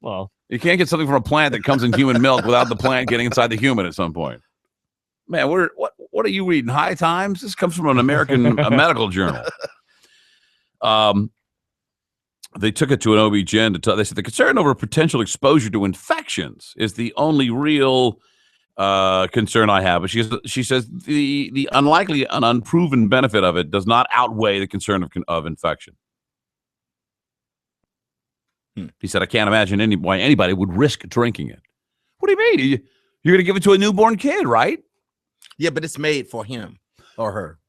Well, you can't get something from a plant that comes in human milk without the plant getting inside the human at some point. Man, what are you reading? High Times? This comes from an American medical journal. They took it to an OB-GYN to tell. They said the concern over potential exposure to infections is the only real concern I have. But she says the unlikely and unproven benefit of it does not outweigh the concern of infection. He said, I can't imagine why anybody would risk drinking it. What do you mean? You're going to give it to a newborn kid, right? Yeah, but it's made for him or her.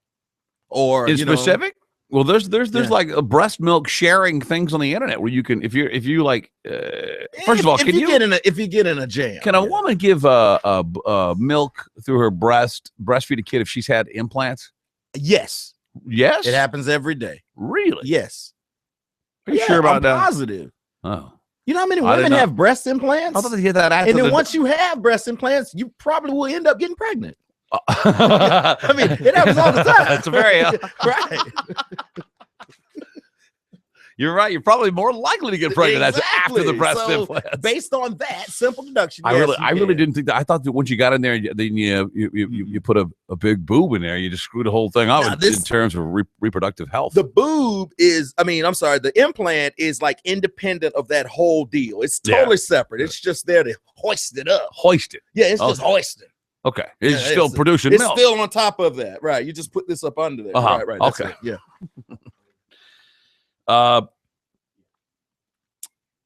Or it's specific? Well, there's like a breast milk sharing things on the internet where you can, if you like, first of all, if you get in a jam, can a woman give milk through her breastfeed a kid if she's had implants? Yes. Yes. It happens every day. Really? Yes. Are you sure about I'm that? Positive. Oh. You know how many women have breast implants? I thought they did that after. And then once you have breast implants, you probably will end up getting pregnant. I mean, it happens all the time. It's very right. You're right. You're probably more likely to get pregnant after the breast So, implants. Based on that simple deduction, I really didn't think that. I thought that once you got in there, then you put a big boob in there, you just screw the whole thing up in terms of reproductive health. The boob is, the implant is like independent of that whole deal. It's totally separate. It's just there to hoist it up. Hoist it. Yeah, it's just hoisted. Okay. It's still producing milk. milk. It's still on top of that. Right. You just put this up under there. Right. That's Okay. it. Yeah.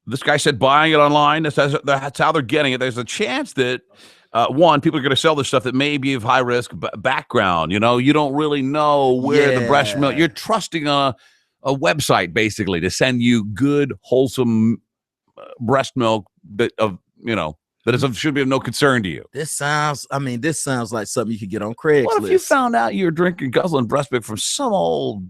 This guy said buying it online. That's how they're getting it. There's a chance that one, people are going to sell this stuff that may be of high risk background. You don't really know where the breast milk. You're trusting a website basically to send you good, wholesome breast milk that should be of no concern to you. This sounds like something you could get on Craigslist. What if you found out you were drinking guzzling breast milk from some old,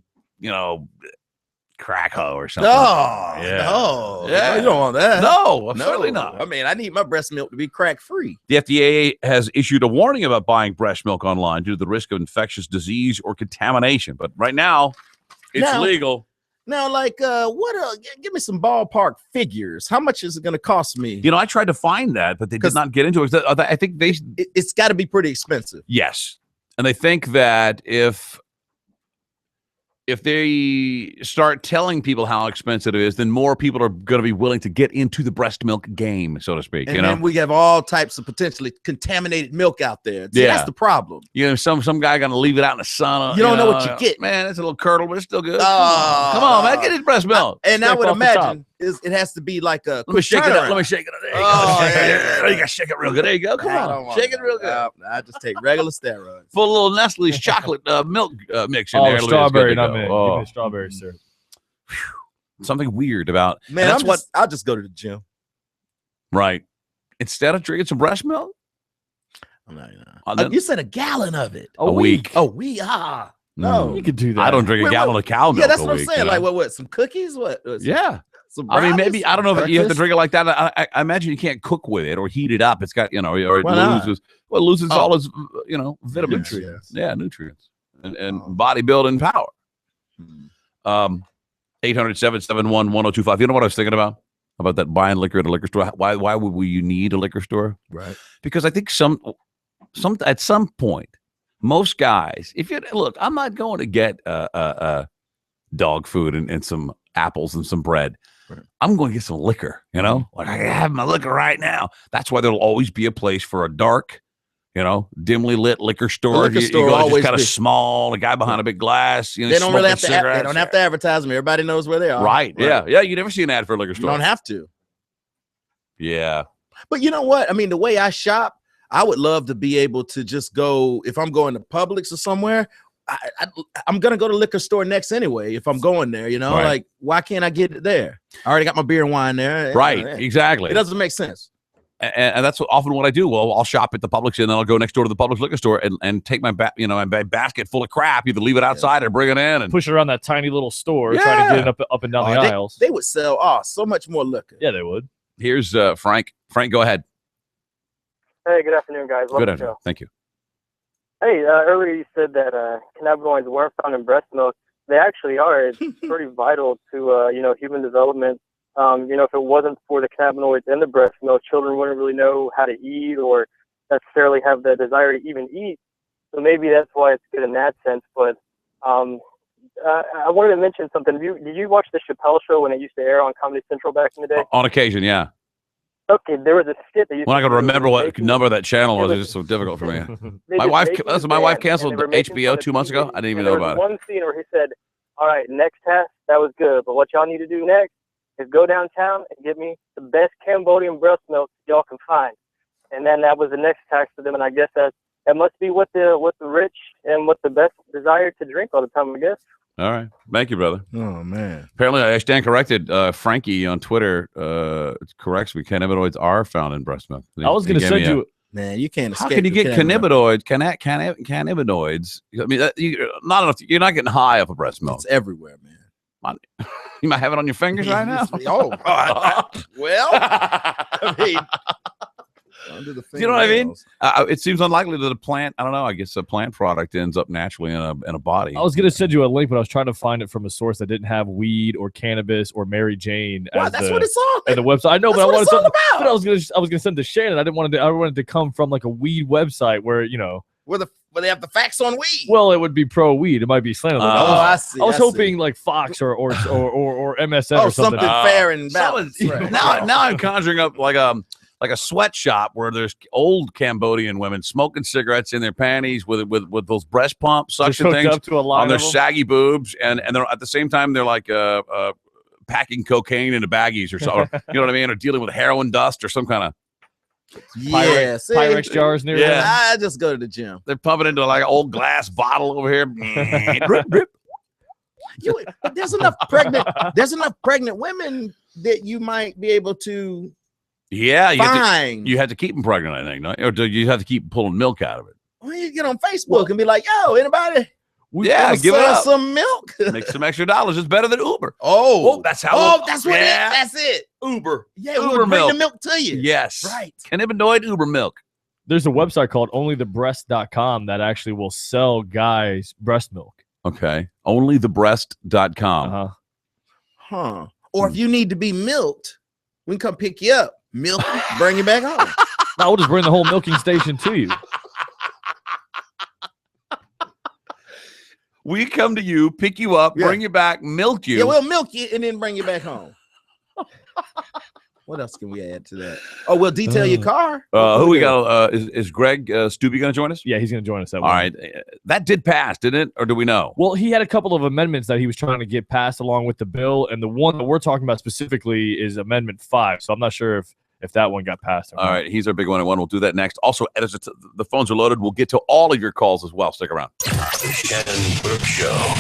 crack hoe or something? No, you don't want that. No, certainly not. I need my breast milk to be crack free. The FDA has issued a warning about buying breast milk online due to the risk of infectious disease or contamination. But right now, it's legal. Now, give me some ballpark figures. How much is it going to cost me? I tried to find that, but they did not get into it. I think it's got to be pretty expensive. Yes. And they think that if they start telling people how expensive it is, then more people are going to be willing to get into the breast milk game, so to speak. And then we have all types of potentially contaminated milk out there. See, that's the problem. Some guy going to leave it out in the sun. You don't know what you get. Man, it's a little curdle, but it's still good. Come on, man, get his breast milk. And I would imagine it has to be like a. Let me shake it up. There you go. You got to shake it real good. There you go. Come on, shake it real good. I just take regular steroids. Put a little Nestle's chocolate milk mix in there. Strawberry, not mint. Give me strawberry syrup. Something weird about I'll just go to the gym. Right. Instead of drinking some breast milk? You said a gallon of it. A week. A week. No. You could do that. I don't drink a gallon of cow milk. Yeah, that's what I'm week, saying. Like what? Some cookies? What? Yeah. Maybe I don't know if you have to drink it like that. I imagine you can't cook with it or heat it up. It's got or it loses all its vitamins. Nutrients. Yeah, nutrients and bodybuilding power. 800-771-1025. You know what I was thinking about that buying liquor at a liquor store? Why would you need a liquor store? Right. Because I think at some point, most guys, I'm not going to get dog food and some apples and some bread. Right. I'm going to get some liquor, like I have my liquor right now. That's why there'll always be a place for a dark, dimly lit liquor store. Liquor store always kind of small, a guy behind a big glass. They don't really have to. They don't have to advertise them. Everybody knows where they are. Right. Yeah. You never see an ad for a liquor store. You don't have to. Yeah. But you know what? The way I shop, I would love to be able to just go if I'm going to Publix or somewhere. I'm gonna go to the liquor store next anyway. If I'm going there, Right. like why can't I get it there? I already got my beer and wine there. Right. Exactly. It doesn't make sense. And that's often what I do. Well, I'll shop at the Publix and then I'll go next door to the Publix liquor store and take my my basket full of crap, either leave it outside or bring it in and push it around that tiny little store, trying to get it up and down the aisles. They would sell so much more liquor. Yeah, they would. Here's Frank. Frank, go ahead. Hey, good afternoon, guys. Good afternoon. Thank you. Hey, earlier you said that cannabinoids weren't found in breast milk. They actually are. It's pretty vital to human development. If it wasn't for the cannabinoids in the breast milk, children wouldn't really know how to eat or necessarily have the desire to even eat. So maybe that's why it's good in that sense. But I wanted to mention something. Did you watch the Chappelle Show when it used to air on Comedy Central back in the day? On occasion, yeah. Okay, there was a skit that When I got to remember what number that channel was, it's just so difficult for me. My wife canceled HBO 2 months ago. I didn't even know about it. One scene where he said, "All right, next test, that was good, but what y'all need to do next is go downtown and get me the best Cambodian breast milk y'all can find." And then that was the next task for them, and I guess that must be what the rich and what the best desire to drink all the time, I guess. All right. Thank you, brother. Oh, man. Apparently, I stand corrected. Frankie on Twitter corrects me. Cannabinoids are found in breast milk. I was going to send you. Man, you can't escape. How can you get cannabinoids? Cannabinoids. I mean, not enough. You're not getting high off of breast milk. It's everywhere, man. You might have it on your fingers right now. Well, I mean, under the you know what I mean? It seems unlikely that a plant. I don't know. I guess a plant product ends up naturally in a body. I was going to send you a link, but I was trying to find it from a source that didn't have weed or cannabis or Mary Jane. Wow, that's what it's on. And the website. I know, That's but I what wanted it's all something. about. But I was gonna send to Shannon. I wanted to come from like a weed website where where they have the facts on weed. Well, it would be pro weed. It might be slanted. I see. I was hoping like Fox or MSN or something. Fair and balanced. Right. Now I'm conjuring up like a sweatshop where there's old Cambodian women smoking cigarettes in their panties with those breast pump suction hooked things up to a line on their of them? saggy boobs, and they're at the same time they're like packing cocaine into baggies or something. You know what I mean? Or dealing with heroin dust or some kind of Pyrex jars near them. I just go to the gym. They're pumping into like an old glass bottle over here. Drip, drip. There's enough pregnant women that you might be able to. Yeah, Fine. you have to keep them pregnant, I think, no? Or do you have to keep pulling milk out of it? Well, you get on Facebook and be like, "Yo, anybody? Yeah, give it sell up. some milk. Make some extra dollars. It's better than Uber. Oh, that's how. Oh, that's what. Yeah. That's it. Uber. Yeah, Uber we'll bring milk. the milk to you. Yes. Right. Cannabinoid Uber milk. There's a website called onlythebreast.com that actually will sell guys breast milk. Okay. Onlythebreast.com. Uh-huh. Huh. Or if you need to be milked, we can come pick you up. Milk, bring you back home. No, we'll just bring the whole milking station to you. We come to you, pick you up, bring you back, milk you. Yeah, we'll milk you and then bring you back home. What else can we add to that? Oh, we'll detail your car. Who we got? Is Greg Stubbe going to join us? Yeah, he's going to join us. All right. That did pass, didn't it? Or do we know? Well, he had a couple of amendments that he was trying to get passed along with the bill, and the one that we're talking about specifically is Amendment 5. So I'm not sure if that one got passed. All right, he's our big one. We'll do that next. Also, the phones are loaded. We'll get to all of your calls as well. Stick around. The Shannon Burke Show.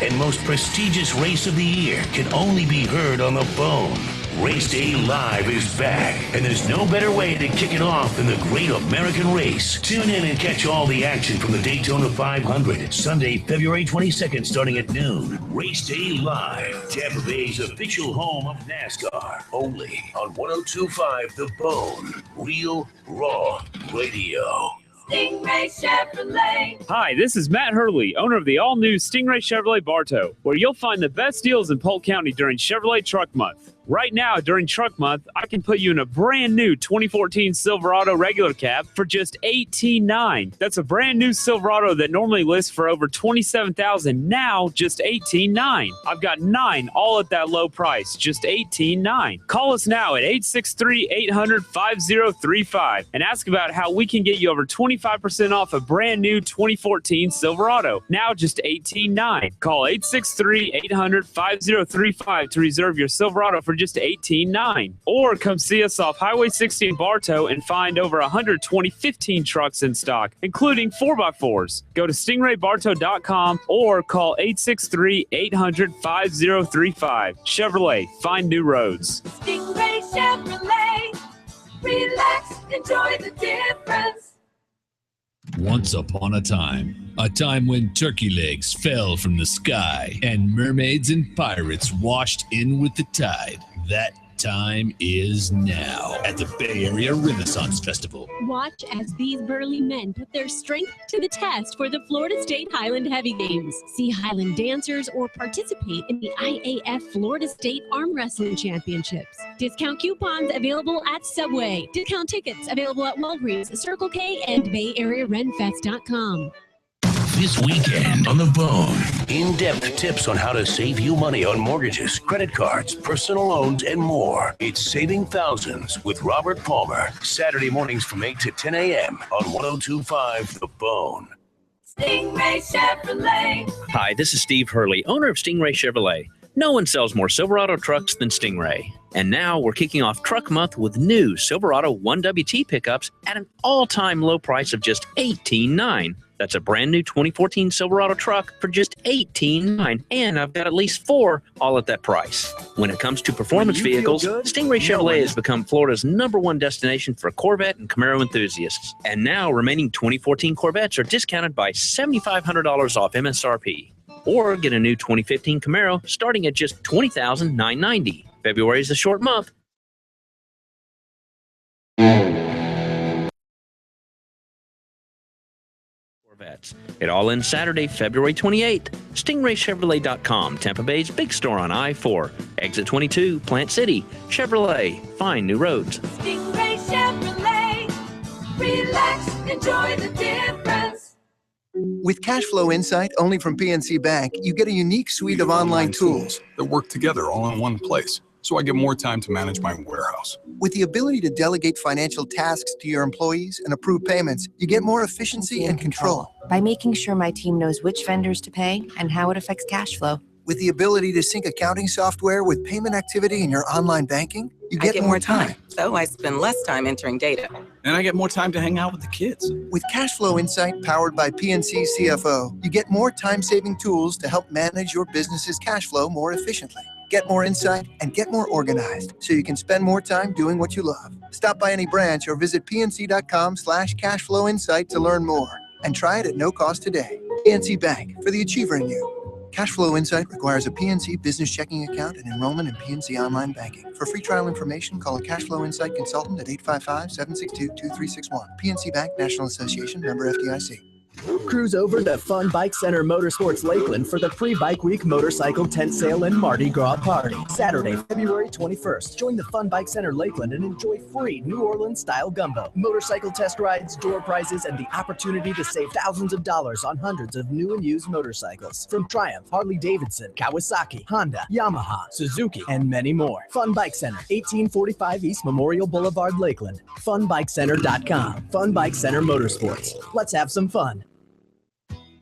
And most prestigious race of the year can only be heard on the Bone. Race Day Live is back, and there's no better way to kick it off than the Great American Race. Tune in and catch all the action from the Daytona 500, Sunday, February 22nd, starting at noon. Race Day Live, Tampa Bay's official home of NASCAR, only on 102.5 The Bone. Real, raw radio. Stingray Chevrolet. Hi, this is Matt Hurley, owner of the all-new Stingray Chevrolet Bartow, where you'll find the best deals in Polk County during Chevrolet Truck Month. Right now, during Truck Month, I can put you in a brand new 2014 Silverado regular cab for just $18,900. That's a brand new Silverado that normally lists for over $27,000, now just $18,900. I've got 9 all at that low price, just $18,900. Call us now at 863-800-5035 and ask about how we can get you over 25% off a brand new 2014 Silverado, now just $18,900. Call 863-800-5035 to reserve your Silverado for just $18,900. Or come see us off Highway 60 in Bartow and find over 120 15 trucks in stock, including 4x4s. Go to stingraybartow.com or call 863-800-5035. Chevrolet, find new roads. Stingray Chevrolet. Relax, enjoy the difference. Once upon a time when turkey legs fell from the sky and mermaids and pirates washed in with the tide. That time is now at the Bay Area Renaissance Festival. Watch as these burly men put their strength to the test for the Florida State Highland Heavy Games. See Highland dancers or participate in the IAF Florida State Arm Wrestling Championships. Discount coupons available at Subway. Discount tickets available at Walgreens, Circle K, and BayAreaRenFest.com. This weekend on The Bone, in-depth tips on how to save you money on mortgages, credit cards, personal loans, and more. It's Saving Thousands with Robert Palmer. Saturday mornings from 8 to 10 a.m. on 102.5 The Bone. Stingray Chevrolet. Hi, this is Steve Hurley, owner of Stingray Chevrolet. No one sells more Silverado trucks than Stingray. And now we're kicking off Truck Month with new Silverado 1WT pickups at an all-time low price of just $18,900. That's a brand new 2014 Silverado truck for just $18,900. And I've got at least 4 all at that price. When it comes to performance vehicles, Stingray Chevrolet has become Florida's #1 destination for Corvette and Camaro enthusiasts. And now remaining 2014 Corvettes are discounted by $7,500 off MSRP. Or get a new 2015 Camaro starting at just $20,990. February is a short month. Corvettes. It all ends Saturday, February 28th. StingrayChevrolet.com, Tampa Bay's big store on I-4. Exit 22, Plant City. Chevrolet, find new roads. Stingray Chevrolet. Relax, enjoy the difference. With Cashflow Insight, only from PNC Bank, you get a unique suite of online tools that work together all in one place, so I get more time to manage my warehouse. With the ability to delegate financial tasks to your employees and approve payments, you get more efficiency and control. By making sure my team knows which vendors to pay and how it affects cash flow. With the ability to sync accounting software with payment activity in your online banking, you get more time. So I spend less time entering data. And I get more time to hang out with the kids. With Cashflow Insight powered by PNC CFO, you get more time-saving tools to help manage your business's cash flow more efficiently. Get more insight and get more organized so you can spend more time doing what you love. Stop by any branch or visit pnc.com/cashflowinsight to learn more and try it at no cost today. PNC Bank, for the achiever in you. Cashflow Insight requires a PNC business checking account and enrollment in PNC Online Banking. For free trial information, call a Cashflow Insight consultant at 855-762-2361. PNC Bank, National Association, member FDIC. Cruise over to Fun Bike Center Motorsports Lakeland for the Pre-Bike Week Motorcycle Tent Sale and Mardi Gras Party. Saturday, February 21st. Join the Fun Bike Center Lakeland and enjoy free New Orleans-style gumbo, motorcycle test rides, door prizes, and the opportunity to save thousands of dollars on hundreds of new and used motorcycles from Triumph, Harley-Davidson, Kawasaki, Honda, Yamaha, Suzuki, and many more. Fun Bike Center, 1845 East Memorial Boulevard, Lakeland. FunBikeCenter.com. Fun Bike Center Motorsports. Let's have some fun.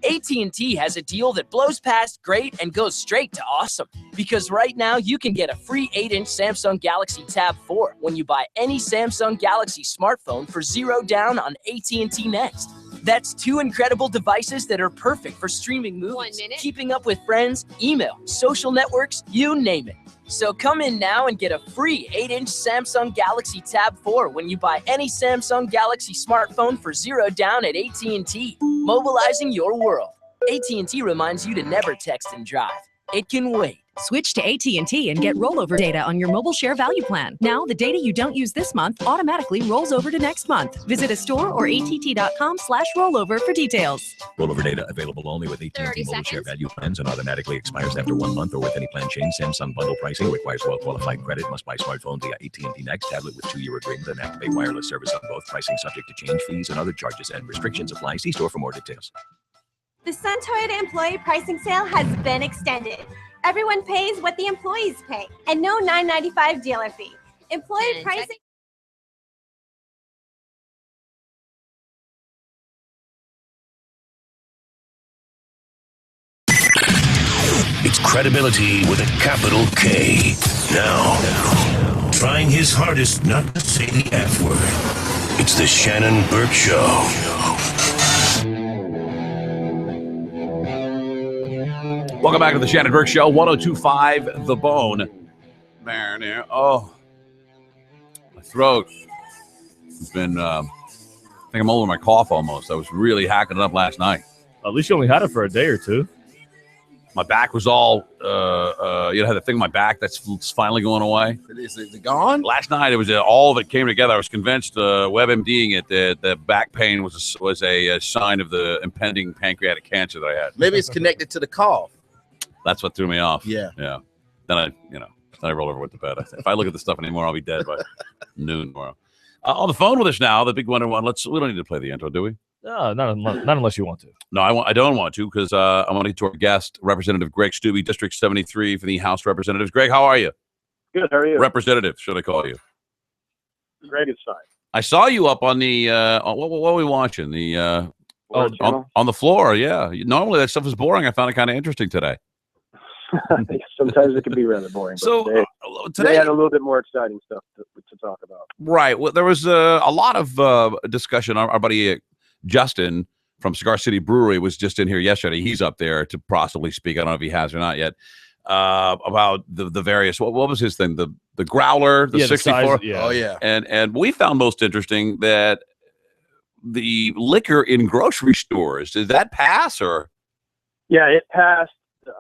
AT&T has a deal that blows past great and goes straight to awesome. Because right now, you can get a free 8-inch Samsung Galaxy Tab 4 when you buy any Samsung Galaxy smartphone for $0 down on AT&T Next. That's 2 incredible devices that are perfect for streaming movies, keeping up with friends, email, social networks, you name it. So come in now and get a free 8-inch Samsung Galaxy Tab 4 when you buy any Samsung Galaxy smartphone for $0 down at AT&T. Mobilizing your world. AT&T reminds you to never text and drive. It can wait. Switch to AT&T and get rollover data on your mobile share value plan. Now, the data you don't use this month automatically rolls over to next month. Visit a store or att.com/rollover for details. Rollover data available only with AT&T mobile share value plans and automatically expires after 1 month or with any plan change. Samsung bundle pricing requires well-qualified credit. Must buy smartphone via AT&T Next tablet with 2-year agreement and activate wireless service on both. Pricing subject to change. Fees and other charges and restrictions apply. See store for more details. The Sun Toyota employee pricing sale has been extended. Everyone pays what the employees pay, and no $9.95 dealer fee. Employee pricing. It's credibility with a capital K. Now, trying his hardest not to say the F word. It's the Shannon Burke Show. Welcome back to the Shannon Burke Show, 102.5 The Bone. Oh, my throat has been, I think I'm over my cough almost. I was really hacking it up last night. At least you only had it for a day or two. My back was all, I had the thing on my back that's finally going away. Is it gone? Last night, it was all of it came together. I was convinced, WebMDing it, that the back pain was a sign of the impending pancreatic cancer that I had. Maybe it's connected to the cough. That's what threw me off. Yeah. Yeah. Then I roll over with the bed. If I look at this stuff anymore, I'll be dead by noon tomorrow. On the phone with us now, the big Wonder One. We don't need to play the intro, do we? No, not unless you want to. No, I don't want to because I want to get to our guest, Representative Greg Stubbe, District 73 for the House Representatives. Greg, how are you? Good. How are you? Representative, should I call you? Greg is fine. I saw you up on the what are we watching? The on the floor. Yeah. Normally that stuff is boring. I found it kind of interesting today. Sometimes it can be rather boring. So today had a little bit more exciting stuff to talk about. Right. Well, there was a lot of discussion. Our buddy Justin from Cigar City Brewery was just in here yesterday. He's up there to possibly speak. I don't know if he has or not yet. About the various. What was his thing? The growler, the 64. Oh yeah. And we found most interesting that the liquor in grocery stores, did that pass or? Yeah, it passed.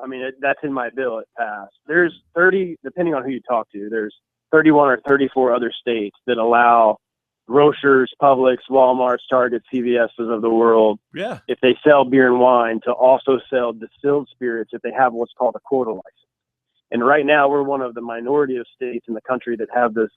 I mean, that's in my bill. It passed. There's 30, depending on who you talk to, there's 31 or 34 other states that allow grocers, Publix, Walmarts, Targets, CVS's of the world, if they sell beer and wine, to also sell distilled spirits if they have what's called a quota license. And right now, we're one of the minority of states in the country that have this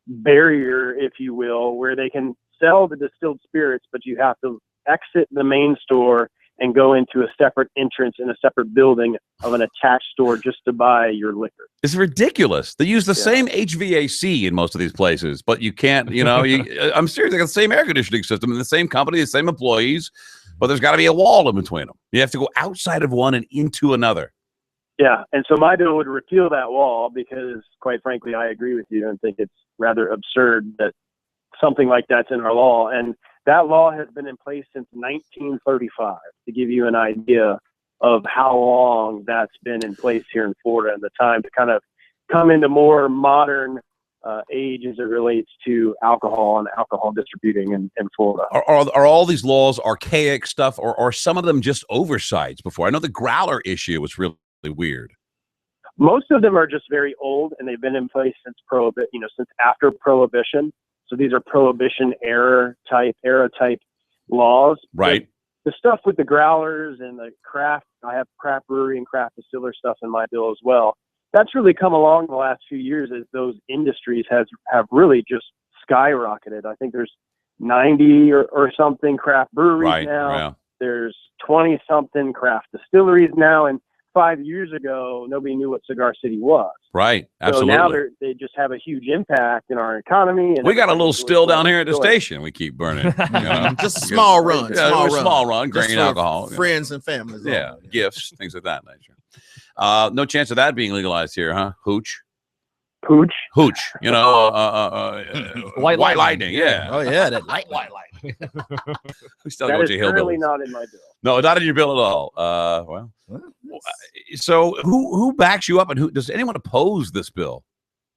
barrier, if you will, where they can sell the distilled spirits, but you have to exit the main store and go into a separate entrance in a separate building of an attached store just to buy your liquor. It's ridiculous. They use the same HVAC in most of these places, but you can't, I'm serious. They got the same air conditioning system and the same company, the same employees, but there's got to be a wall in between them. You have to go outside of one and into another. Yeah, and so my bill would repeal that wall because, quite frankly, I agree with you and think it's rather absurd that something like that's in our law. And that law has been in place since 1935, to give you an idea of how long that's been in place here in Florida and the time to kind of come into more modern age as it relates to alcohol and alcohol distributing in Florida. Are all these laws archaic stuff, or are some of them just oversights before? I know the growler issue was really weird. Most of them are just very old, and they've been in place since since after Prohibition. So these are Prohibition era type laws. Right. The stuff with the growlers and the craft, I have craft brewery and craft distiller stuff in my bill as well. That's really come along the last few years as those industries have really just skyrocketed. I think there's 90 or something craft breweries now. Yeah. There's 20 something craft distilleries now. And 5 years ago, nobody knew what Cigar City was. Right. Absolutely. So now they just have a huge impact in our economy. And we got a little still down here at the station. We keep burning. Just a small run. Small run. Grain alcohol. Friends and families. Yeah. Gifts, things of that nature. No chance of that being legalized here, huh? Hooch. White lightning. Yeah. Oh yeah, that white lightning. We still that go is to currently hillbillies. not in my bill. No, not in your bill at all. So who backs you up, and does anyone oppose this bill?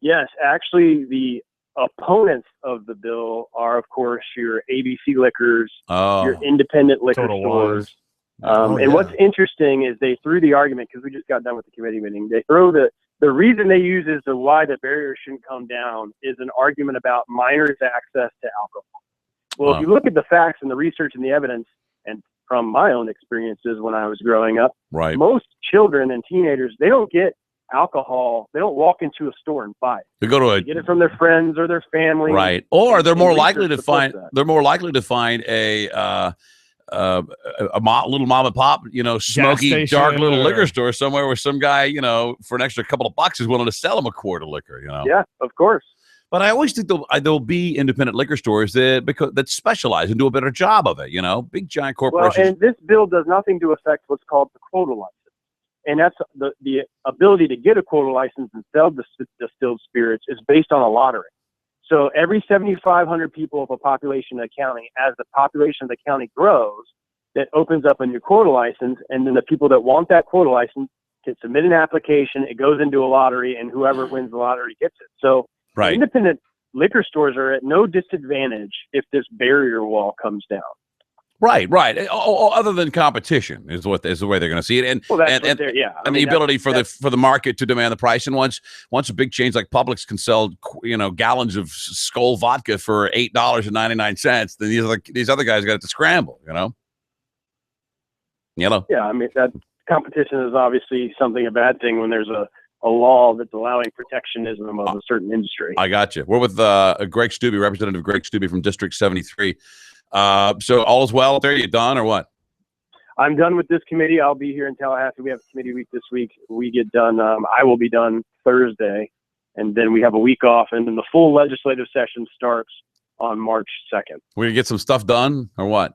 Yes, actually, the opponents of the bill are, of course, your ABC liquors, your independent liquor Total stores. Wines. And what's interesting is they threw the argument, because we just got done with the committee meeting, they throw the reason they use as to why the barrier shouldn't come down is an argument about minors' access to alcohol. Well, if you look at the facts and the research and the evidence, and from my own experiences when I was growing up, right, most children and teenagers, they don't get alcohol. They don't walk into a store and buy it. They go to They get it from their friends or their family. right, or they're more And likely to research supports find. that. They're more likely to find a little mom and pop, smoky, station dark little or- liquor store somewhere where some guy, for an extra couple of bucks is willing to sell them a quart of liquor. Yeah, of course. But I always think there'll be independent liquor stores that specialize and do a better job of it. Big giant Well, corporations. and this bill does nothing to affect what's called the quota license. And that's the ability to get a quota license and sell distilled spirits is based on a lottery. So every 7,500 people of a population of the county, as the population of the county grows, that opens up a new quota license. And then the people that want that quota license can submit an application. It goes into a lottery, and whoever wins the lottery gets it. So Right. independent liquor stores are at no disadvantage if this barrier wall comes down. Right. Other than competition is the way they're going to see it, and Well, that's and, what and, they're- yeah. I and mean, the ability that's- for the market to demand the price. And once a big chains like Publix can sell gallons of Skol vodka for $8.99, then these other guys got to scramble. Yeah, I mean, that competition is obviously a bad thing when there's a law that's allowing protectionism of a certain industry. I got you. We're with Greg Stubbe, Representative Greg Stubbe from District 73. So all is well there. You done or what? I'm done with this committee. I'll be here in Tallahassee. We have a committee week this week. We get done. I will be done Thursday, and then we have a week off, and then the full legislative session starts on March 2nd. We're gonna get some stuff done or what?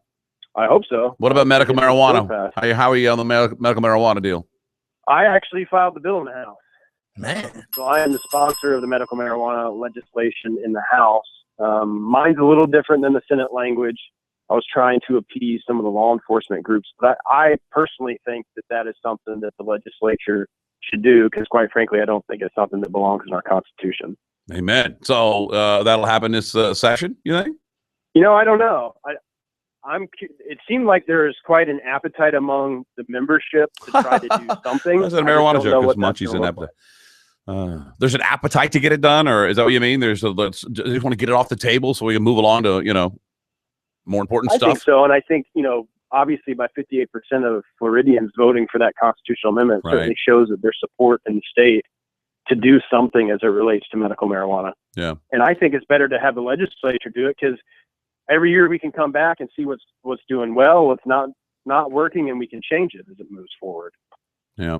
I hope so. What about medical Get this bill marijuana? passed. How are you on the medical marijuana deal? I actually filed the bill in the House. Man. So I am the sponsor of the medical marijuana legislation in the House. Mine's a little different than the Senate language. I was trying to appease some of the law enforcement groups, but I personally think that is something that the legislature should do, because quite frankly, I don't think it's something that belongs in our Constitution. Amen. So that'll happen this session, you think? I don't know. It seemed like there is quite an appetite among the membership to try to do something. That's a marijuana joke, because Munchie's an appetite. There's an appetite to get it done, or is that what you mean? Just want to get it off the table so we can move along to, more important stuff? I think so, and I think, obviously by 58% of Floridians voting for that constitutional amendment certainly shows that there's support in the state to do something as it relates to medical marijuana. Yeah. And I think it's better to have the legislature do it, because every year we can come back and see what's doing well, what's not working, and we can change it as it moves forward. Yeah.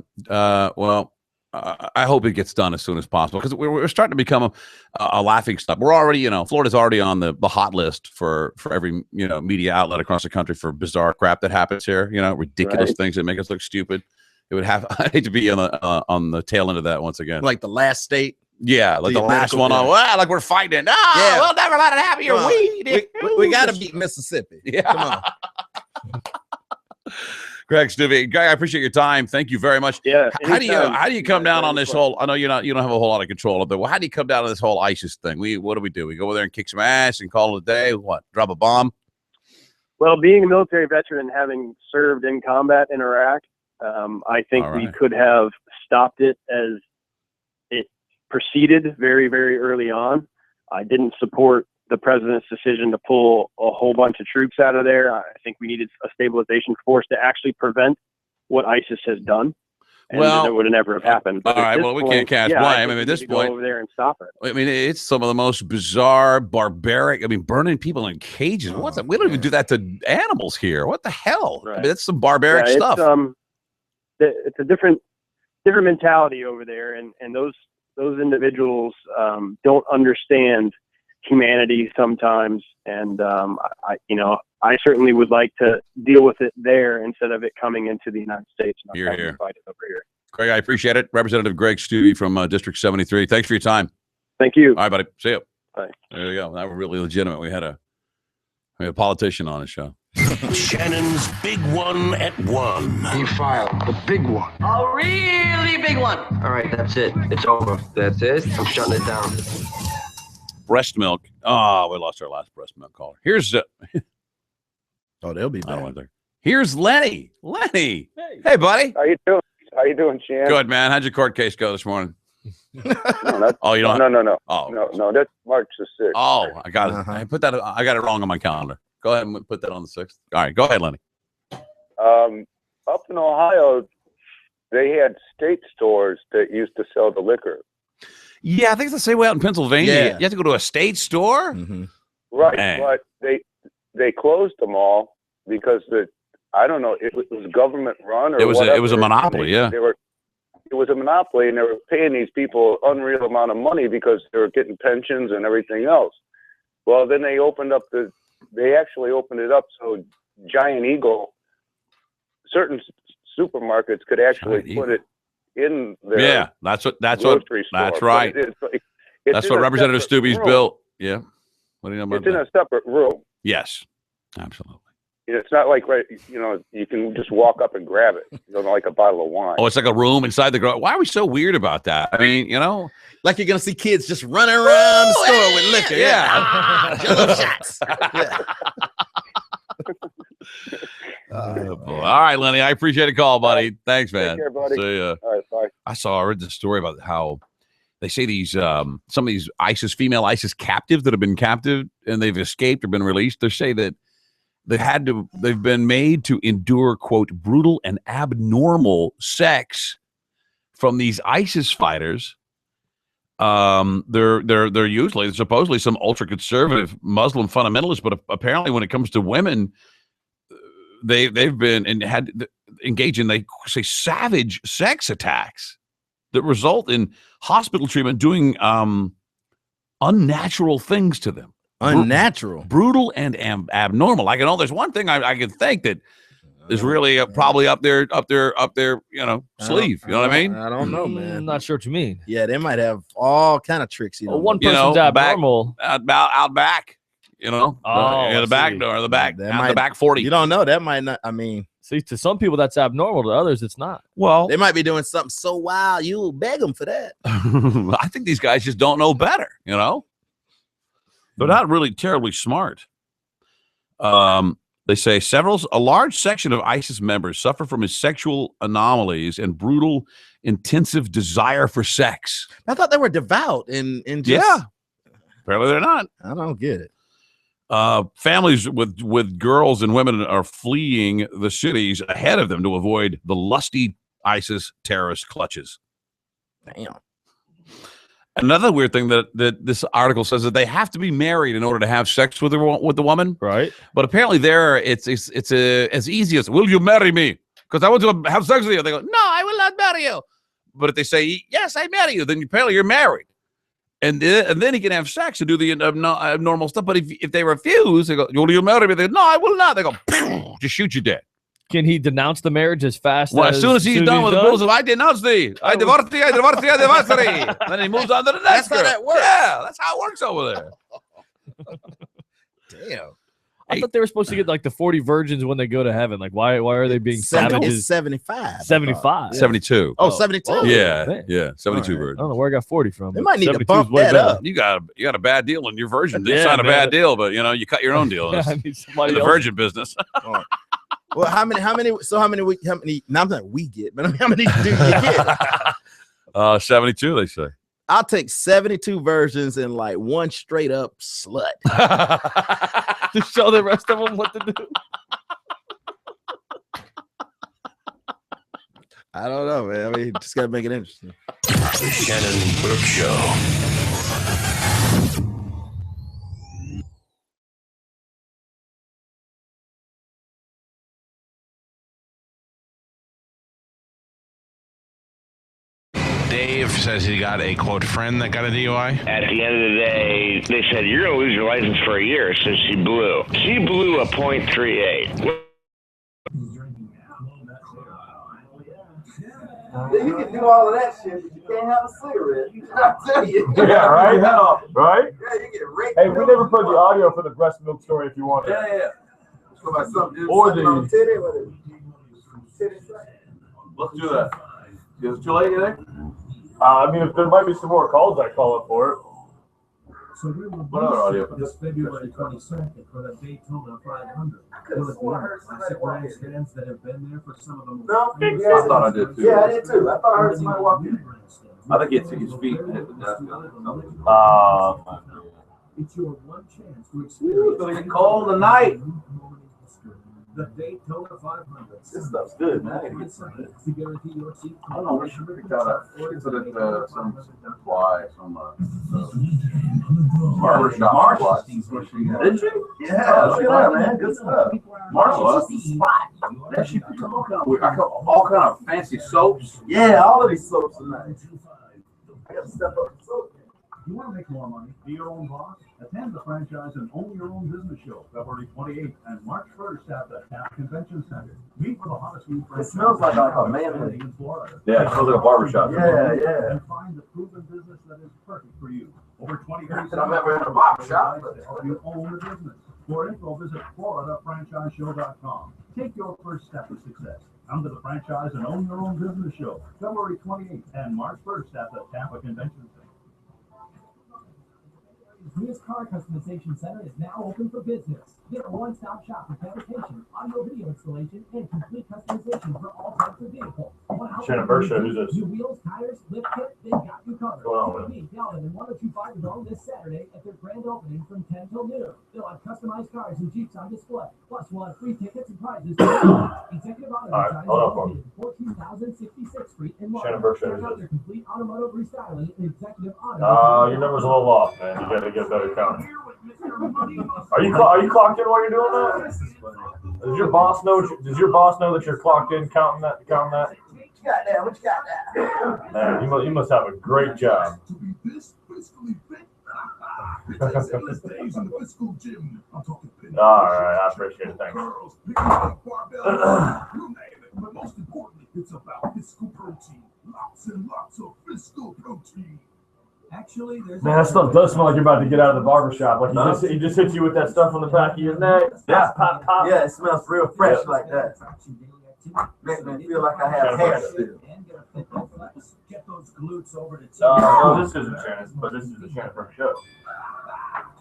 Well, I hope it gets done as soon as possible, because we're starting to become a laughing stock. We're already, Florida's already on the hot list for every, media outlet across the country for bizarre crap that happens here, ridiculous things that make us look stupid. It would have, I hate to be on the tail end of that once again. Like the last state. Yeah, like the last one. Like we're fighting. No, we'll never let it happen. You're weed. We got to beat Mississippi. Yeah. Come on. Greg Stuvey, Greg, I appreciate your time. Thank you very much. Yeah. How do you come down on this whole? I know you don't have a whole lot of control of it. Well, how do you come down on this whole ISIS thing? What do? We go over there and kick some ass and call it a day? What? Drop a bomb? Well, being a military veteran and having served in combat in Iraq, I think we could have stopped it as it proceeded very, very early on. I didn't support the president's decision to pull a whole bunch of troops out of there. I think we needed a stabilization force to actually prevent what ISIS has done. And it would have never have happened. All right. Well, we can't cast blame. I mean, at this point, go over there and stop it. I mean, it's some of the most bizarre, barbaric. I mean, burning people in cages. We don't even do that to animals here. What the hell? Right. I mean, that's some barbaric stuff. It's a different mentality over there, and those individuals don't understand humanity sometimes, and I certainly would like to deal with it there instead of it coming into the United States. And Here. fight it over here. Greg, I appreciate it. Representative Greg Stuvey from District 73. Thanks for your time. Thank you. All right, buddy. See you. Bye. There you go. That was really legitimate. We had a politician on the show. Shannon's big one at 1. He filed the big one. A really big one. All right, that's it. It's over. That's it. I'm shutting it down. Breast milk. Oh, we lost our last breast milk caller. Here's they'll be back. Here's Lenny. Hey, buddy. How you doing, Shan? Good, man. How'd your court case go this morning? No. No. No, that's March the 6th. Oh, I got it. I got it wrong on my calendar. Go ahead and put that on the 6th. All right, go ahead, Lenny. Up in Ohio, they had state stores that used to sell the liquor. Yeah, I think it's the same way out in Pennsylvania. Yeah. You have to go to a state store. Mm-hmm. Right, Man. but they closed them all because I don't know, it was government run or It was whatever. a monopoly. Yeah. It was a monopoly, and they were paying these people unreal amount of money because they were getting pensions and everything else. Well, then they actually opened it up so Giant Eagle, certain supermarkets could actually put it in their that's what right. That's what Representative Stubbe's built. Yeah. What do you know about It's in a separate room. Yes, absolutely. It's not like you can just walk up and grab it, like a bottle of wine. Oh, it's like a room inside the garage. Why are we so weird about that? I mean, like you're gonna see kids just running around the store with liquor. Yeah. Jello shots. All right, Lenny. I appreciate the call, buddy. Thanks, man. Take care, buddy. See ya. All right, bye. I read the story about how they say these some of these female ISIS captives that have been captive and they've escaped or been released. They say that they've been made to endure, quote, brutal and abnormal sex from these ISIS fighters. They're supposedly some ultra conservative Muslim fundamentalists, but apparently when it comes to women, they've been and had engaged in, they say, savage sex attacks that result in hospital treatment doing unnatural things to them. Unnatural, brutal, and abnormal. There's one thing I can think that is really probably up their sleeve. You know what I mean? I don't know, man. I'm not sure what you mean. Yeah, they might have all kind of tricks. Well, one person's abnormal. Out back. The back door, the back 40. You don't know. That might not. I mean, see, to some people that's abnormal. To others, it's not. Well, they might be doing something so wild you'll beg them for that. I think these guys just don't know better. They're not really terribly smart. They say a large section of ISIS members suffer from sexual anomalies and brutal, intensive desire for sex. I thought they were devout and just... Yeah. Apparently they're not. I don't get it. Families with girls and women are fleeing the cities ahead of them to avoid the lusty ISIS terrorist clutches. Damn. Another weird thing that this article says that they have to be married in order to have sex with the woman. Right. But apparently it's as easy as, will you marry me? Because I want to have sex with you. They go, no, I will not marry you. But if they say, yes, I marry you, then apparently you're married. And then he can have sex and do the abnormal stuff. But if they refuse, they go, will you marry me? They go, no, I will not. They go, just shoot you dead. Can he denounce the marriage as fast as soon as he's done with the rules of I denounce thee, I divorce thee, I divorce thee, I divorce thee. Then he moves on to the next. That's how that works. Yeah, that's how it works over there. Damn. I thought they were supposed to get like the 40 virgins when they go to heaven. Like, why are they being savages? It's 75. 75. 72. Oh, 72. Yeah. 72 I virgins. don't know where I got 40 from. They might need to bump that up. You got a bad deal on your virgin. They signed a bad deal, but you cut your own deal. I need somebody in the else. virgin business. Well, how many? Not that we get, but how many do you get? 72, they say. I'll take 72 versions and like one straight up slut to show the rest of them what to do. I don't know, man. I mean, just gotta make it interesting. The Shannon Burke Show. Dave says he got a, quote, friend that got a DUI. At the end of the day, they said, you're going to lose your license for a year, so she blew. She blew a .38. You can do all of that shit, but you can't have a cigarette. I tell you. Yeah, right? Right? Yeah, you get raped. Hey, we never put the audio for the breast milk story if you want it. Yeah. So about something Or on the titty, Let's do that. Is it too late, you think? I mean, if there might be some more calls, I call up for it. So we will What other audio? this February 22nd for the Daytona 500. Classic grandstands that have been there for some of the most. No, I thought I did too. Yeah, I did too. I thought I heard somebody walk in. I think it's his feet and hit the desk. It's your one chance to experience. It's gonna get cold tonight. The Daytona 500. This stuff's good, man. To guarantee your seat. I don't know. We should pick out some supply, barbershop supply. Did you? Yeah, look at that, man. Good stuff. Marshall, that's all kind of fancy soaps. Yeah, all of these soaps are nice. I got to step up the soap. You want to make more money? Be your own boss? Attend the Franchise and Own Your Own Business Show, February 28th and March 1st at the Tampa Convention Center. Meet with the hottest new franchise. It smells like a man in Florida. Yeah, it smells like a barbershop. Yeah. And find the proven business that is perfect for you. Over 20 years. I've never had a barbershop. You own a business. For info, visit FloridaFranchiseShow.com. Take your first step to success. Come to the Franchise and Own Your Own Business Show, February 28th and March 1st at the Tampa Convention Center. This car customization center is now open for business. Get a one-stop shop for fabrication, audio video installation, and complete customization for all types of vehicles. Shannon Burke Show, who's this? New wheels, tires, lift kit, they've got you covered. Wow. Me, Calvin, and 1025 is on this Saturday at their grand opening from 10 till noon. They'll have customized cars and Jeeps on display. Plus, we'll have free tickets and prizes. Executive Auto Design is located at 14,066th Street in March. Shannon Burke Show, Check out their complete automotive restyling and executive auto. Your number's a little off, man. You gotta get better counting. Are you clocked in while you're doing that? Does your boss know that you're clocked in counting that? What you got there? What you got there? Man, you must have a great job. endless days in the physical gym. I'm talking All right, I appreciate it. Thanks. girls, picking up barbells, you name it. But most importantly, it's about physical protein. Lots and lots of physical protein. Actually, there's Man, that stuff does smell like you're about to get out of the barbershop. Like he just hit you with that stuff on the back of your neck. Yeah. Pop, pop. Yeah, it smells real fresh like that. Make me feel like I have hair still. Get those glutes over to No, this isn't Shannon, but this is the Shannon Burke Show.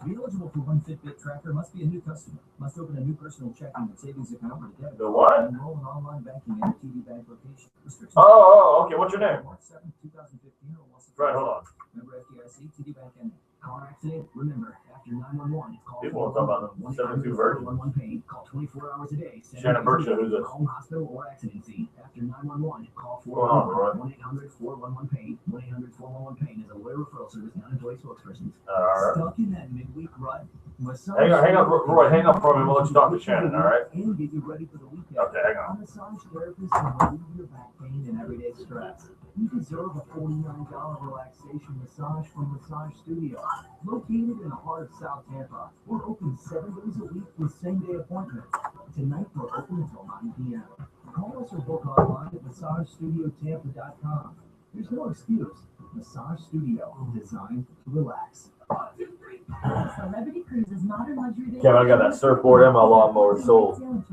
To be eligible for one Fitbit tracker, must be a new customer. Must open a new personal checking and savings account with a debit. The what? Enroll in online banking at a TD Bank location. Restrictions. Okay. What's your name? March 7, 2015. Right, hold on. Member FDIC, TD Bank, and car accident. Remember, after 911, call People will talk about the 72 version. 111 pain. Call 24 hours a day. Shannon Burke Show, who's this? Home hospital or accident scene. After 911, call What's going on, bro? 1-800-411-PAIN. 1-800-411-PAIN is a lawyer referral service, not employee spokespersons. All right. Stuck in that midweek rut. Hang on, Roy. Hang up for me. We'll let you talk to Shannon. All right. And get you ready for the weekend. Okay, hang on. A massage therapist can relieve your back pain and everyday stress. You deserve a $49 relaxation massage from Massage Studio, located in the heart of South Tampa. We're open 7 days a week with same-day appointments. Tonight we're open until 9 p.m. Call us or book online at MassageStudioTampa.com. There's no excuse. Massage Studio, designed to relax. Celebrity Cruises modern luxury. Kevin, I got that surfboard and my lawnmower sold. Starting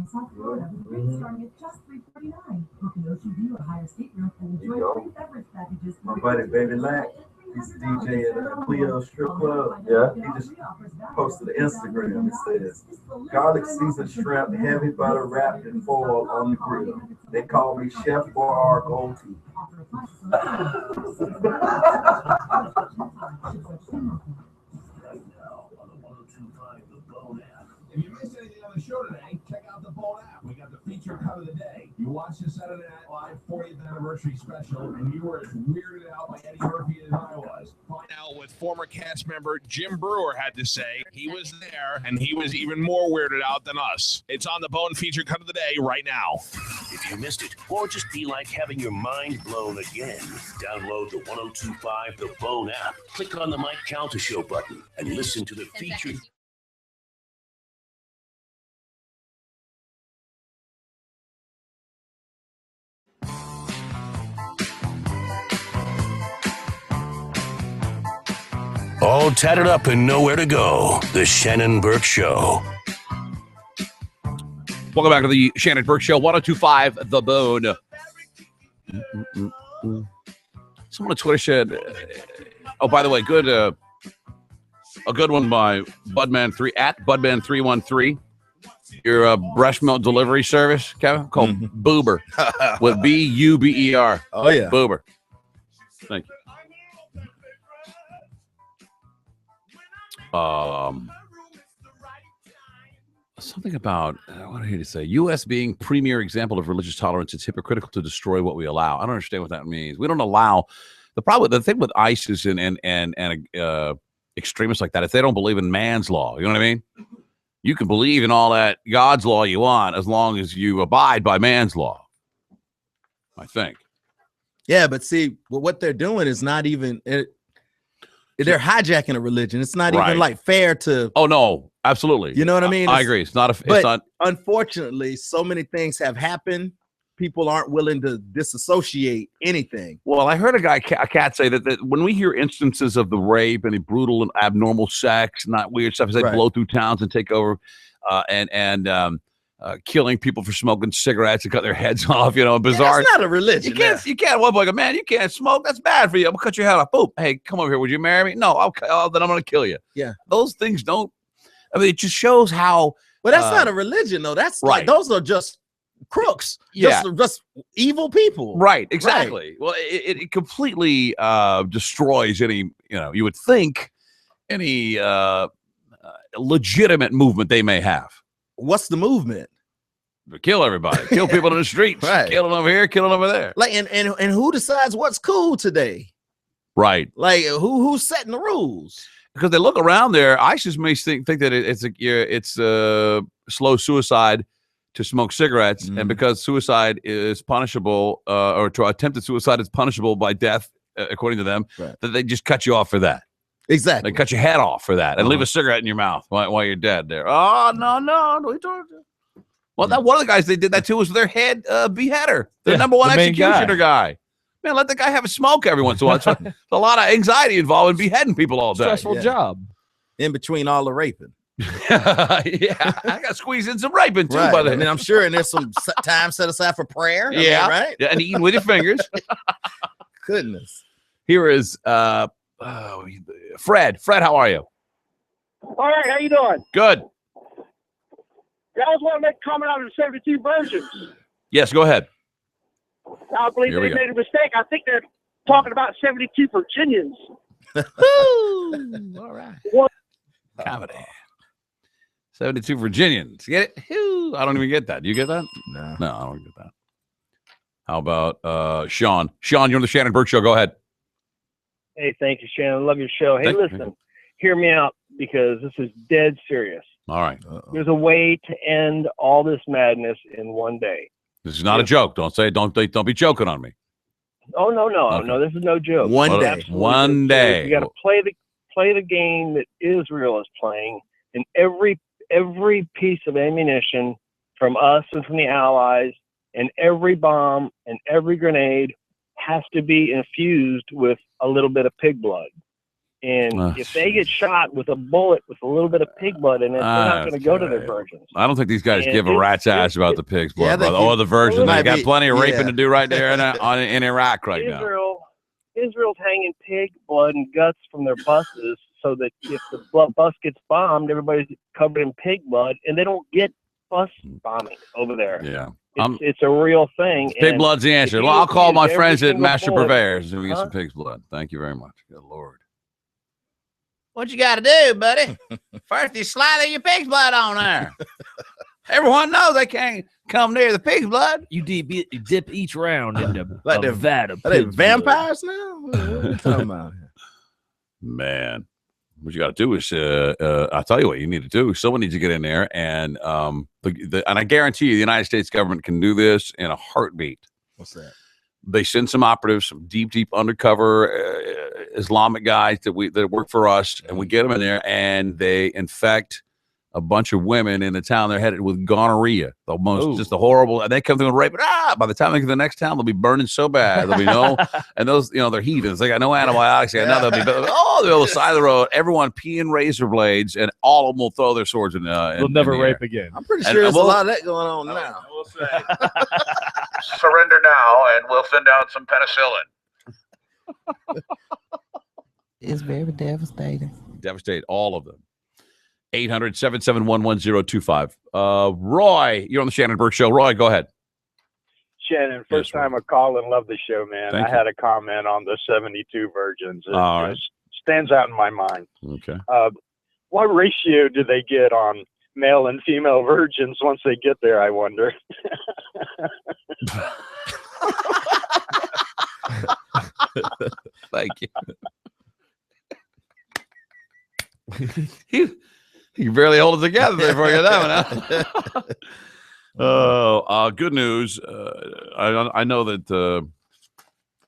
at just $349. Book an ocean view or hire stateroom and enjoy free beverage packages. My buddy Baby Lack, he's the DJ at the Cleo Strip Club. Yeah. He just posted an Instagram. It says, garlic seasoned shrimp, heavy butter wrapped in foil on the grill. They call me Chef Bar Goldie. If you missed anything on the show today, check out the Bone app. We got the feature cut of the day. You watched the Saturday Night Live 40th anniversary special, and you were as weirded out by Eddie Murphy as I was. Find out what former cast member Jim Brewer had to say. He was there, and he was even more weirded out than us. It's on the Bone feature cut of the day right now. If you missed it, or just feel like having your mind blown again, download the 1025 The Bone app. Click on the Mike Calta Show button and listen to the featured. All tatted up and nowhere to go. The Shannon Burke Show. Welcome back to the Shannon Burke Show, 1025 The Bone. Someone on Twitter said, oh, by the way, good, a good one by Budman3 at Budman313. Your breast milk delivery service, Kevin, called Boober with Buber. Oh, yeah. Boober. Thank you. Something about, what did he say? U.S. being premier example of religious tolerance, it's hypocritical to destroy what we allow. I don't understand what that means. We don't allow, the thing with ISIS and extremists like that, if they don't believe in man's law, you know what I mean? You can believe in all that God's law you want as long as you abide by man's law, I think. Yeah, but see, what they're doing is not even... They're hijacking a religion. It's not even like fair to. Oh no, absolutely. You know what I mean? I agree. It's not. But it's not. Unfortunately, so many things have happened. People aren't willing to disassociate anything. Well, I heard a cat say that when we hear instances of the rape and the brutal and abnormal sex, not weird stuff, as they blow through towns and take over, killing people for smoking cigarettes and cut their heads off, bizarre. That's not a religion. You can't one like a man. You can't smoke. That's bad for you. I'm gonna cut your head off. Boom. Hey, come over here. Would you marry me? No. Okay. Then I'm gonna kill you. Yeah. Those things don't. I mean, it just shows how. Well, that's not a religion, though. That's like those are just crooks. Yeah. Just evil people. Right. Exactly. Right. Well, it completely destroys any. You would think any legitimate movement they may have. What's the movement? Kill everybody. Kill people in the streets. Right. Kill them over here. Kill them over there. Like and who decides what's cool today? Right. Like who's setting the rules? Because they look around there, ISIS may think that it's slow suicide to smoke cigarettes, and because suicide is punishable, or to attempted suicide is punishable by death, according to them, that they just cut you off for that. Exactly. They cut your head off for that and leave a cigarette in your mouth while you're dead there. Oh, no. Well, that one of the guys they did that to was their head beheader, the number one executioner guy. Man, let the guy have a smoke every once in a while. There's a lot of anxiety involved in beheading people all day. Stressful job. In between all the raping. Yeah, I got to squeeze in some raping too. Right. And then I'm sure, and there's some time set aside for prayer. Yeah, right. Yeah, and eating with your fingers. Goodness. Here is Fred. Fred, how are you? All right, how you doing? Good. Yeah, I was want to make a comment on the 72 virgins. Yes, go ahead. I believe Here we they go. made a mistake. I think they're talking about 72 Virginians. All right. Comedy. 72 Virginians. Get it? I don't even get that. Do you get that? No, I don't get that. How about Sean? Sean, you're on the Shannon Burke Show. Go ahead. Hey, thank you, Shannon. Love your show. Hey, listen, hear me out because this is dead serious. All right. There's a way to end all this madness in one day. This is not a joke. Don't say it. Don't be joking on me. Oh no, Okay. no, this is no joke. One day. Absolutely One no joke. day. You got to play the game that Israel is playing, and every piece of ammunition from us and from the Allies, and every bomb and every grenade has to be infused with a little bit of pig blood. And if they get shot with a bullet with a little bit of pig blood in it, they're not going to go to their virgins. I don't think these guys And give a rat's ass about the pig's blood, brother. Or the virgin. They got plenty of raping to do right there in Iraq right now. Israel's hanging pig blood and guts from their buses so that if the bus gets bombed, everybody's covered in pig blood, and they don't get bus bombing over there. Yeah. It's a real thing. Pig and blood's the answer. if Well, I'll call use my every friends at single Master bullet- Purveyors and we get Huh? some pig's blood. Thank you very much. Good Lord. What you got to do, buddy? First, you slather your pig's blood on there. Everyone knows they can't come near the pig's blood. You dip each round into Like a they're- vat of Are they pig's blood. vampires now? What are you talking about? Man, what you got to do is, I'll tell you what you need to do. Someone needs to get in there and and I guarantee you the United States government can do this in a heartbeat. What's that? They send some operatives, some deep undercover Islamic guys that work for us, and we get them in there, and they infect a bunch of women in the town. They're headed with gonorrhea, the most just the horrible. And they come through and rape. By the time they get to the next town, they'll be burning so bad. There'll be no, and those they're heathens. They got no antibiotics. They got nothing. They'll be on the side of the road. Everyone peeing razor blades, and all of them will throw their swords in. They'll never rape again. I'm pretty sure there's a lot of that going on now. We'll say, surrender now, and we'll send out some penicillin. It's very devastating. Devastate all of them. 800-771-1025. Roy, you're on the Shannon Burke Show. Roy, go ahead. Shannon, first time I call and love the show, man. Thank I you. had a comment on the 72 virgins. It All right. just stands out in my mind. Okay. What ratio do they get on male and female virgins once they get there, I wonder? Thank you. You barely hold it together before you get that one out. Good news. I know that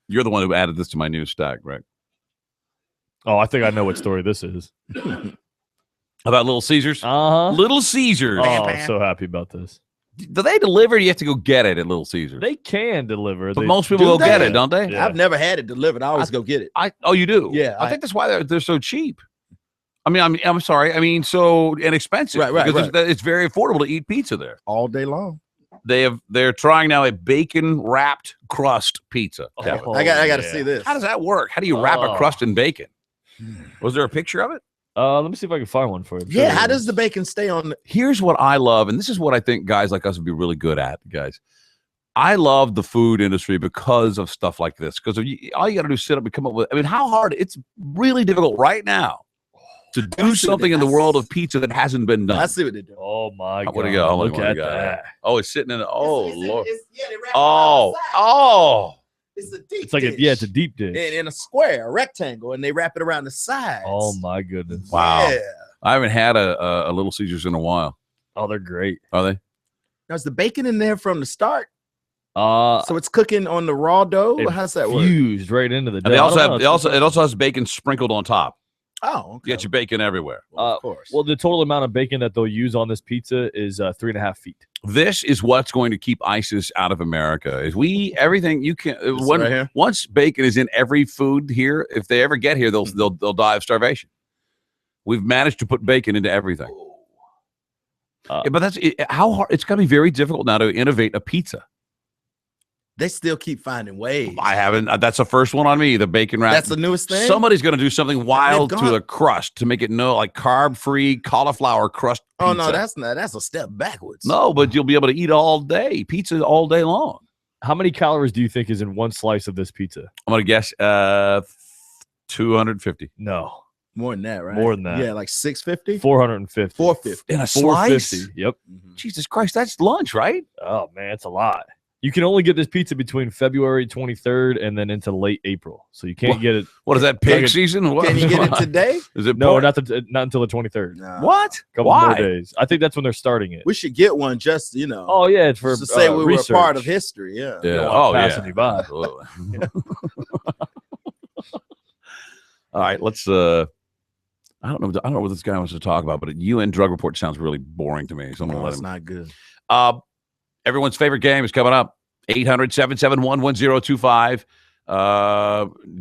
you're the one who added this to my news stack, right? Oh, I think I know what story this is. About Little Caesars? Uh-huh. Little Caesars. Oh, I'm so happy about this. Do they deliver? Or you have to go get it at Little Caesars. They can deliver. But most people go get it, don't they? Yeah. I've never had it delivered. I always go get it. Oh, you do? Yeah, I think that's why they're so cheap. I'm sorry. I mean, so inexpensive. Right, because it's very affordable to eat pizza there all day long. They're trying now a bacon wrapped crust pizza. Kevin. I got to see this. How does that work? How do you wrap a crust in bacon? Was there a picture of it? Let me see if I can find one for you. Yeah, how does the bacon stay on? Here's what I love, and this is what I think guys like us would be really good at, guys. I love the food industry because of stuff like this. Because all you got to do is sit up and come up with. I mean, how hard? It's really difficult right now to do something in the world of pizza that hasn't been done. I see what they do. Oh my God! What do you go? Look at that. Oh, it's sitting in. Oh Lord. It's a deep It's like it's a deep dish. in a square, a rectangle, and they wrap it around the sides. Oh my goodness! Wow. Yeah. I haven't had a Little Caesars in a while. Oh, they're great. Are they? Now, is the bacon in there from the start? So it's cooking on the raw dough. How's that work? Fused right into the dough. And it also has bacon sprinkled on top. Oh, okay. You got your bacon everywhere. Of course. Well, the total amount of bacon that they'll use on this pizza is 3.5 feet. This is what's going to keep ISIS out of America. Is everything you can. right here? Once bacon is in every food here, if they ever get here, they'll die of starvation. We've managed to put bacon into everything. But that's how hard. It's going to be very difficult now to innovate a pizza. They still keep finding ways. I haven't. That's the first one on me. The bacon wrap. That's the newest thing. Somebody's going to do something wild to the crust to make it like carb-free cauliflower crust pizza. Oh no, that's a step backwards. No, but you'll be able to eat all day pizza all day long. How many calories do you think is in one slice of this pizza? I'm going to guess 250. No. More than that, right? More than that. Yeah, like 650? 450. 450. In a slice? 450. Yep. Jesus Christ, that's lunch, right? Oh, man, it's a lot. You can only get this pizza between February 23rd and then into late April. So you can't get it. What is that, pig season? What? Can you get it today? Is it No, not until the 23rd. No. What? Couple Why? more days. I think that's when they're starting it. We should get one just, Oh, yeah, it's for to say we research. were a part of history. Yeah. Yeah. Oh, yeah. passing you by. All right, let's I don't know what this guy wants to talk about, but a UN drug report sounds really boring to me. So I'm gonna let It's him. not good. Everyone's favorite game is coming up. 800-771-1025.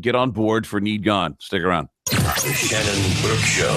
Get on board for Need Gone. Stick around. The Shannon Burke Show.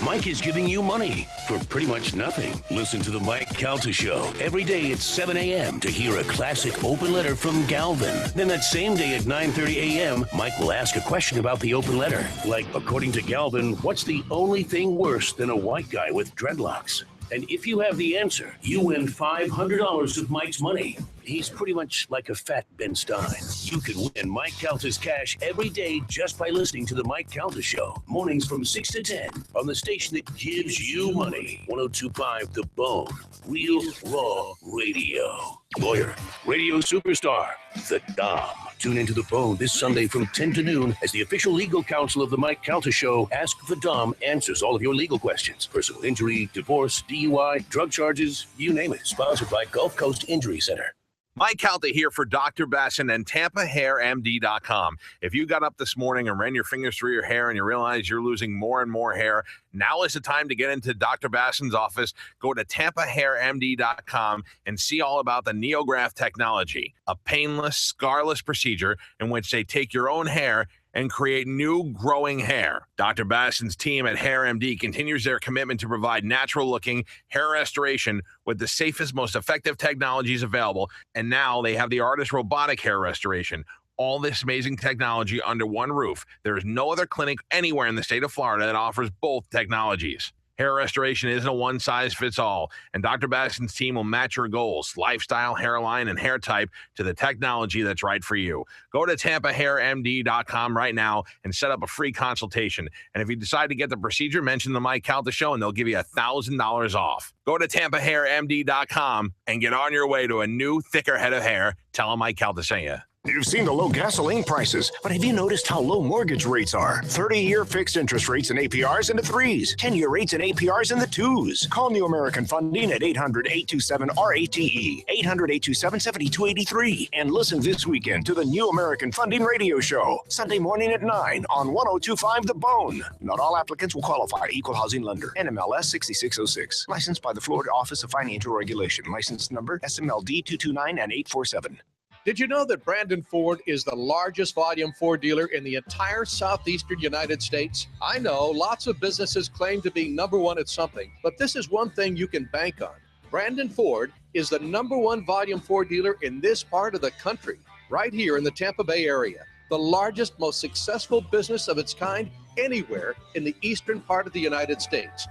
Mike is giving you money for pretty much nothing. Listen to the Mike Calta Show every day at 7 a.m. to hear a classic open letter from Galvin. Then that same day at 9:30 a.m., Mike will ask a question about the open letter. Like, according to Galvin, what's the only thing worse than a white guy with dreadlocks? And if you have the answer, you win $500 of Mike's money. He's pretty much like a fat Ben Stein. You can win Mike Calta's cash every day just by listening to the Mike Calta Show. Mornings from 6 to 10 on the station that gives you money. 102.5 The Bone. Real Raw Radio. Lawyer, radio superstar, The Dom. Tune into The Bone this Sunday from 10 to noon as the official legal counsel of the Mike Calta Show, Ask the Dom, answers all of your legal questions. Personal injury, divorce, DUI, drug charges, you name it. Sponsored by Gulf Coast Injury Center. Mike Calta here for Dr. Bassin and TampaHairMD.com. If you got up this morning and ran your fingers through your hair and you realize you're losing more and more hair, now is the time to get into Dr. Bassin's office. Go to TampaHairMD.com and see all about the NeoGraft technology, a painless, scarless procedure in which they take your own hair and create new growing hair. Dr. Bassin's team at HairMD continues their commitment to provide natural-looking hair restoration with the safest, most effective technologies available. And now they have the ARTIST robotic hair restoration. All this amazing technology under one roof. There is no other clinic anywhere in the state of Florida that offers both technologies. Hair restoration isn't a one-size-fits-all, and Dr. Bassin's team will match your goals, lifestyle, hairline, and hair type to the technology that's right for you. Go to TampaHairMD.com right now and set up a free consultation. And if you decide to get the procedure, mention the Mike Calta Show, and they'll give you $1,000 off. Go to TampaHairMD.com and get on your way to a new, thicker head of hair. Tell them Mike Calta sent you. You've seen the low gasoline prices, but have you noticed how low mortgage rates are? 30-year fixed interest rates and APRs in the 3s, 10-year rates and APRs in the 2s. Call New American Funding at 800-827-RATE, 800-827-7283, and listen this weekend to the New American Funding Radio Show, Sunday morning at 9 on 102.5 The Bone. Not all applicants will qualify. Equal housing lender. NMLS 6606. Licensed by the Florida Office of Financial Regulation. License number SMLD 229 and 847. Did you know that Brandon Ford is the largest volume Ford dealer in the entire southeastern United States? I know lots of businesses claim to be number one at something, but this is one thing you can bank on. Brandon Ford is the number one volume Ford dealer in this part of the country, right here in the Tampa Bay area. The largest, most successful business of its kind anywhere in the eastern part of the United States.